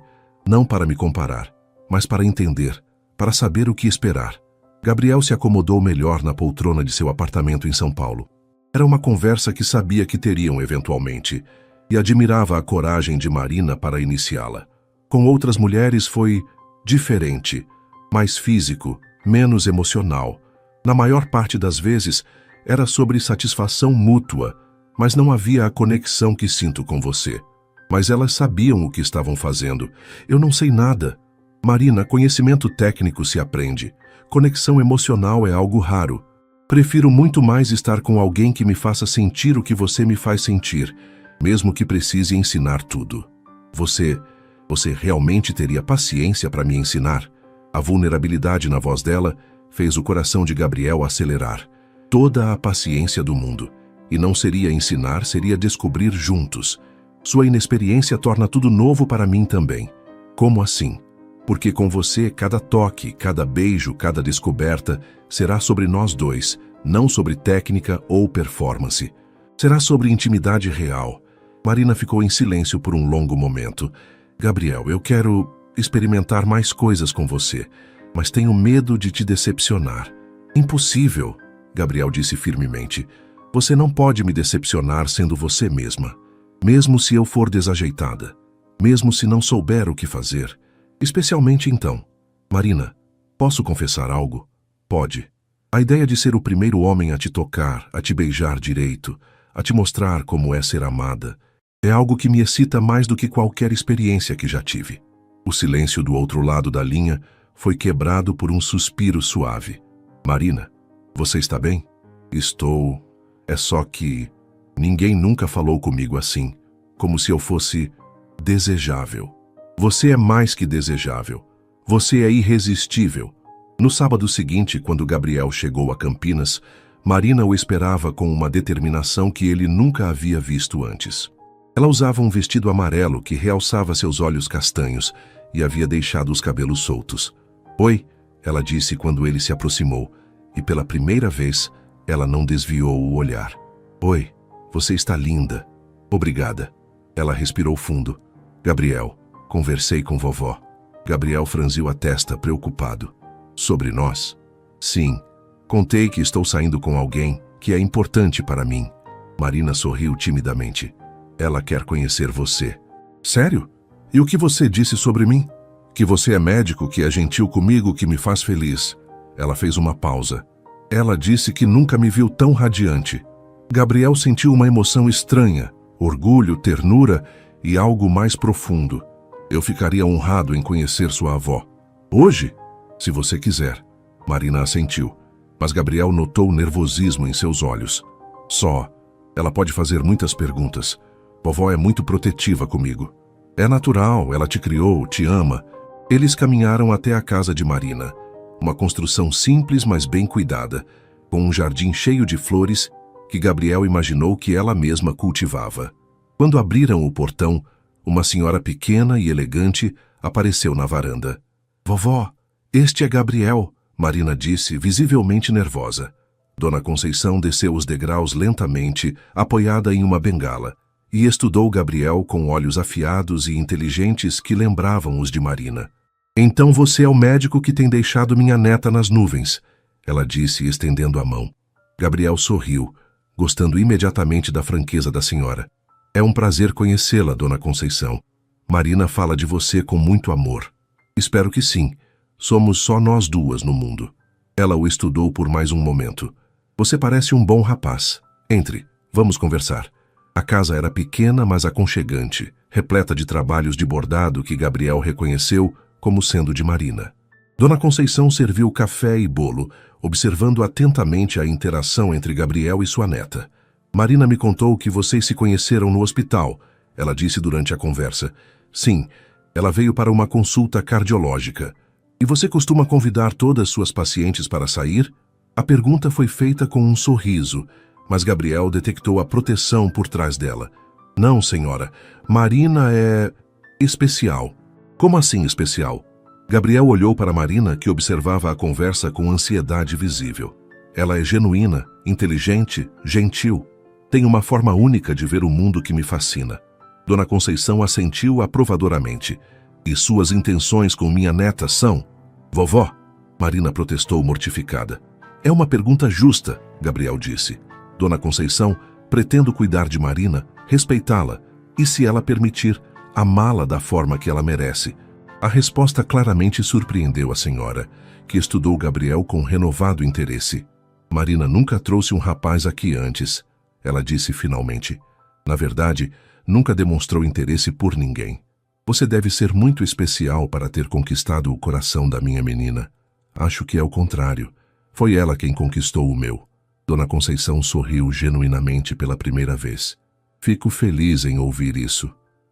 não para me comparar, mas para entender, para saber o que esperar. Gabriel se acomodou melhor na poltrona de seu apartamento em São Paulo. Era uma conversa que sabia que teriam eventualmente, e admirava a coragem de Marina para iniciá-la. Com outras mulheres foi diferente, mais físico, menos emocional. Na maior parte das vezes, era sobre satisfação mútua, mas não havia a conexão que sinto com você. Mas elas sabiam o que estavam fazendo. Eu não sei nada. Marina, conhecimento técnico se aprende. Conexão emocional é algo raro. Prefiro muito mais estar com alguém que me faça sentir o que você me faz sentir, mesmo que precise ensinar tudo. Você realmente teria paciência para me ensinar? A vulnerabilidade na voz dela fez o coração de Gabriel acelerar. Toda a paciência do mundo. E não seria ensinar, seria descobrir juntos. Sua inexperiência torna tudo novo para mim também. Como assim? Porque com você, cada toque, cada beijo, cada descoberta será sobre nós dois, não sobre técnica ou performance. Será sobre intimidade real. Marina ficou em silêncio por um longo momento. Gabriel, eu quero experimentar mais coisas com você, mas tenho medo de te decepcionar. Impossível, Gabriel disse firmemente. Você não pode me decepcionar sendo você mesma. Mesmo se eu for desajeitada. Mesmo se não souber o que fazer. Especialmente então. Marina, posso confessar algo? Pode. A ideia de ser o primeiro homem a te tocar, a te beijar direito, a te mostrar como é ser amada, é algo que me excita mais do que qualquer experiência que já tive. O silêncio do outro lado da linha foi quebrado por um suspiro suave. Marina, você está bem? Estou. É só que ninguém nunca falou comigo assim, como se eu fosse desejável. Você é mais que desejável. Você é irresistível. No sábado seguinte, quando Gabriel chegou a Campinas, Marina o esperava com uma determinação que ele nunca havia visto antes. Ela usava um vestido amarelo que realçava seus olhos castanhos e havia deixado os cabelos soltos. Oi, ela disse quando ele se aproximou, e pela primeira vez, ela não desviou o olhar. Oi, você está linda. Obrigada. Ela respirou fundo. Gabriel, conversei com vovó. Gabriel franziu a testa, preocupado. Sobre nós? Sim. Contei que estou saindo com alguém que é importante para mim. Marina sorriu timidamente. Ela quer conhecer você. Sério? E o que você disse sobre mim? Que você é médico, que é gentil comigo, que me faz feliz. Ela fez uma pausa. Ela disse que nunca me viu tão radiante. Gabriel sentiu uma emoção estranha, orgulho, ternura e algo mais profundo. Eu ficaria honrado em conhecer sua avó. Hoje? Se você quiser. Marina assentiu, mas Gabriel notou nervosismo em seus olhos. Só. Ela pode fazer muitas perguntas. Vovó é muito protetiva comigo. É natural, ela te criou, te ama. Eles caminharam até a casa de Marina. Uma construção simples, mas bem cuidada, com um jardim cheio de flores que Gabriel imaginou que ela mesma cultivava. Quando abriram o portão, uma senhora pequena e elegante apareceu na varanda. Vovó, este é Gabriel, Marina disse, visivelmente nervosa. Dona Conceição desceu os degraus lentamente, apoiada em uma bengala, e estudou Gabriel com olhos afiados e inteligentes que lembravam os de Marina. Então você é o médico que tem deixado minha neta nas nuvens, ela disse, estendendo a mão. Gabriel sorriu, gostando imediatamente da franqueza da senhora. É um prazer conhecê-la, Dona Conceição. Marina fala de você com muito amor. Espero que sim. Somos só nós duas no mundo. Ela o estudou por mais um momento. Você parece um bom rapaz. Entre, vamos conversar. A casa era pequena, mas aconchegante, repleta de trabalhos de bordado que Gabriel reconheceu como sendo de Marina. Dona Conceição serviu café e bolo, observando atentamente a interação entre Gabriel e sua neta. Marina me contou que vocês se conheceram no hospital, ela disse durante a conversa. Sim, ela veio para uma consulta cardiológica. E você costuma convidar todas suas pacientes para sair? A pergunta foi feita com um sorriso, mas Gabriel detectou a proteção por trás dela. Não, senhora, Marina é especial. Como assim especial? Gabriel olhou para Marina, que observava a conversa com ansiedade visível. Ela é genuína, inteligente, gentil. Tem uma forma única de ver o mundo que me fascina. Dona Conceição assentiu aprovadoramente. E suas intenções com minha neta são... Vovó, Marina protestou mortificada. É uma pergunta justa, Gabriel disse. Dona Conceição, pretendo cuidar de Marina, respeitá-la e, se ela permitir, amá-la da forma que ela merece. A resposta claramente surpreendeu a senhora, que estudou Gabriel com renovado interesse. Marina nunca trouxe um rapaz aqui antes, ela disse finalmente. Na verdade, nunca demonstrou interesse por ninguém. Você deve ser muito especial para ter conquistado o coração da minha menina. Acho que é o contrário. Foi ela quem conquistou o meu. Dona Conceição sorriu genuinamente pela primeira vez. Fico feliz em ouvir isso.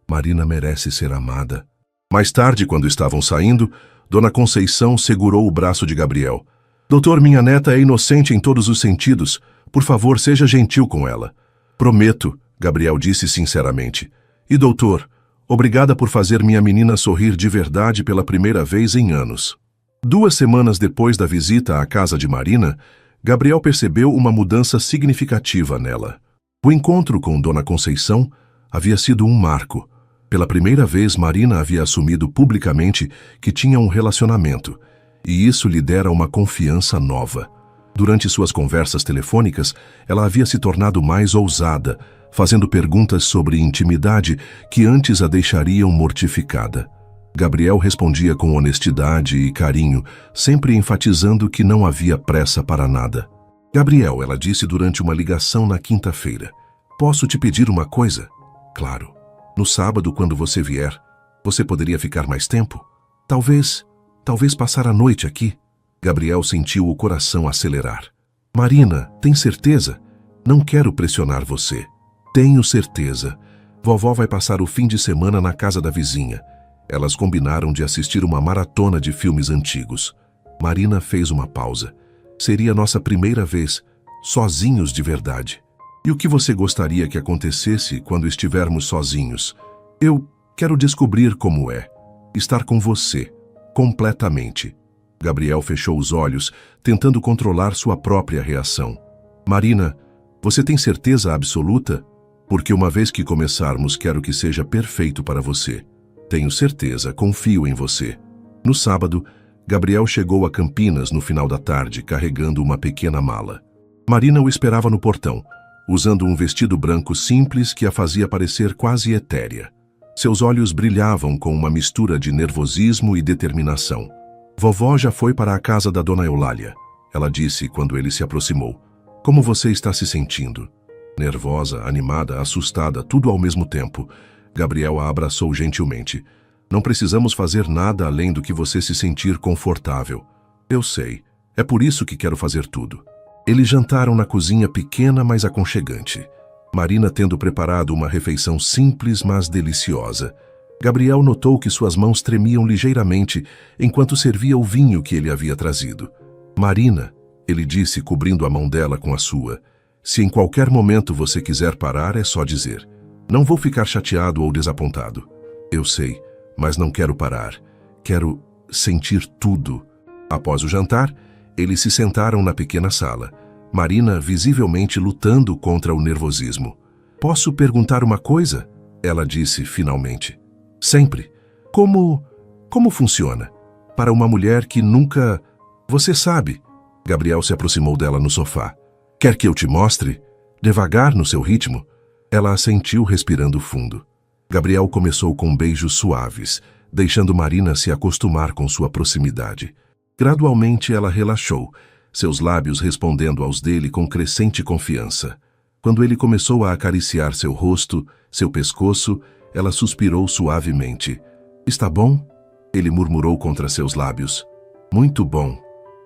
Marina merece ser amada. Mais tarde, quando estavam saindo, Dona Conceição segurou o braço de Gabriel. Doutor, minha neta é inocente em todos os sentidos. Por favor, seja gentil com ela. Prometo, Gabriel disse sinceramente. E doutor, obrigada por fazer minha menina sorrir de verdade pela primeira vez em anos. 2 semanas depois da visita à casa de Marina, Gabriel percebeu uma mudança significativa nela. O encontro com Dona Conceição havia sido um marco. Pela primeira vez, Marina havia assumido publicamente que tinha um relacionamento, e isso lhe dera uma confiança nova. Durante suas conversas telefônicas, ela havia se tornado mais ousada, fazendo perguntas sobre intimidade que antes a deixariam mortificada. Gabriel respondia com honestidade e carinho, sempre enfatizando que não havia pressa para nada. Gabriel, ela disse durante uma ligação na quinta-feira. Posso te pedir uma coisa? Claro. No sábado, quando você vier, você poderia ficar mais tempo? Talvez passar a noite aqui. Gabriel sentiu o coração acelerar. Marina, tem certeza? Não quero pressionar você. Tenho certeza. Vovó vai passar o fim de semana na casa da vizinha. Elas combinaram de assistir uma maratona de filmes antigos. Marina fez uma pausa. Seria nossa primeira vez, sozinhos de verdade. E o que você gostaria que acontecesse quando estivermos sozinhos? Eu quero descobrir como é. Estar com você, completamente. Gabriel fechou os olhos, tentando controlar sua própria reação. Marina, você tem certeza absoluta? Porque uma vez que começarmos, quero que seja perfeito para você. Tenho certeza, confio em você. No sábado, Gabriel chegou a Campinas no final da tarde, carregando uma pequena mala. Marina o esperava no portão, usando um vestido branco simples que a fazia parecer quase etérea. Seus olhos brilhavam com uma mistura de nervosismo e determinação. Vovó já foi para a casa da dona Eulália, ela disse quando ele se aproximou. Como você está se sentindo? Nervosa, animada, assustada, tudo ao mesmo tempo. Gabriel a abraçou gentilmente. Não precisamos fazer nada além do que você se sentir confortável. Eu sei. É por isso que quero fazer tudo. Eles jantaram na cozinha pequena, mas aconchegante. Marina tendo preparado uma refeição simples, mas deliciosa. Gabriel notou que suas mãos tremiam ligeiramente enquanto servia o vinho que ele havia trazido. Marina, ele disse, cobrindo a mão dela com a sua, se em qualquer momento você quiser parar, é só dizer. Não vou ficar chateado ou desapontado. Eu sei, mas não quero parar. Quero sentir tudo. Após o jantar, eles se sentaram na pequena sala. Marina visivelmente lutando contra o nervosismo. Posso perguntar uma coisa? Ela disse finalmente. Sempre. Como funciona? Para uma mulher que nunca... Você sabe. Gabriel se aproximou dela no sofá. Quer que eu te mostre? Devagar, no seu ritmo. Ela assentiu, respirando fundo. Gabriel começou com beijos suaves, deixando Marina se acostumar com sua proximidade. Gradualmente ela relaxou, seus lábios respondendo aos dele com crescente confiança. Quando ele começou a acariciar seu rosto, seu pescoço, ela suspirou suavemente. Está bom? Ele murmurou contra seus lábios. Muito bom.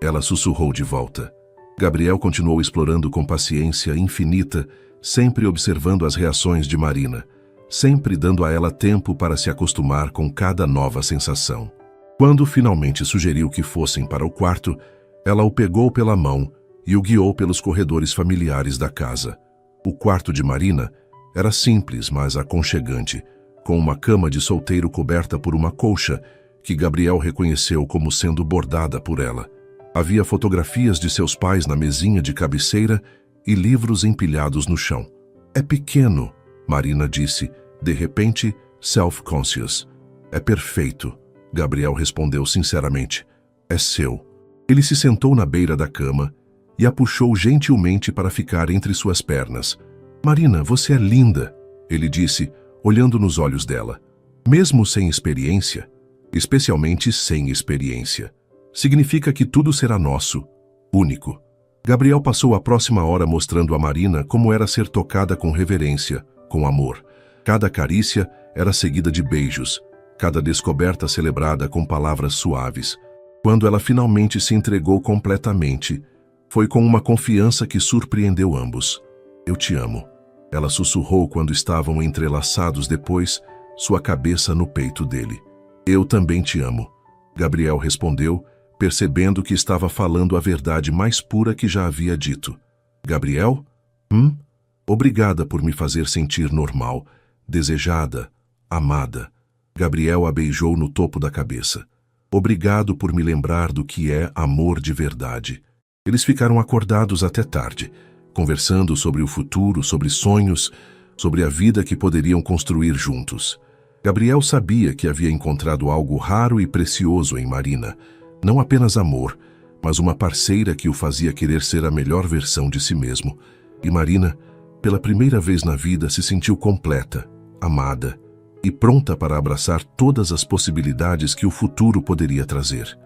Ela sussurrou de volta. Gabriel continuou explorando com paciência infinita, sempre observando as reações de Marina, sempre dando a ela tempo para se acostumar com cada nova sensação. Quando finalmente sugeriu que fossem para o quarto, ela o pegou pela mão e o guiou pelos corredores familiares da casa. O quarto de Marina era simples, mas aconchegante, com uma cama de solteiro coberta por uma colcha que Gabriel reconheceu como sendo bordada por ela. Havia fotografias de seus pais na mesinha de cabeceira e livros empilhados no chão. É pequeno, Marina disse, de repente, self-conscious. É perfeito, Gabriel respondeu sinceramente. É seu. Ele se sentou na beira da cama e a puxou gentilmente para ficar entre suas pernas. Marina, você é linda, ele disse, olhando nos olhos dela. Mesmo sem experiência, especialmente sem experiência. Significa que tudo será nosso, único. Gabriel passou a próxima hora mostrando a Marina como era ser tocada com reverência, com amor. Cada carícia era seguida de beijos, cada descoberta celebrada com palavras suaves. Quando ela finalmente se entregou completamente, Foi com uma confiança que surpreendeu ambos. Eu te amo. Ela sussurrou quando estavam entrelaçados depois, sua cabeça no peito dele. Eu também te amo. Gabriel respondeu, percebendo que estava falando a verdade mais pura que já havia dito. Gabriel? Obrigada por me fazer sentir normal, desejada, amada. Gabriel a beijou no topo da cabeça. Obrigado por me lembrar do que é amor de verdade. Eles ficaram acordados até tarde, conversando sobre o futuro, sobre sonhos, sobre a vida que poderiam construir juntos. Gabriel sabia que havia encontrado algo raro e precioso em Marina, não apenas amor, mas uma parceira que o fazia querer ser a melhor versão de si mesmo. E Marina, pela primeira vez na vida, se sentiu completa, amada e pronta para abraçar todas as possibilidades que o futuro poderia trazer.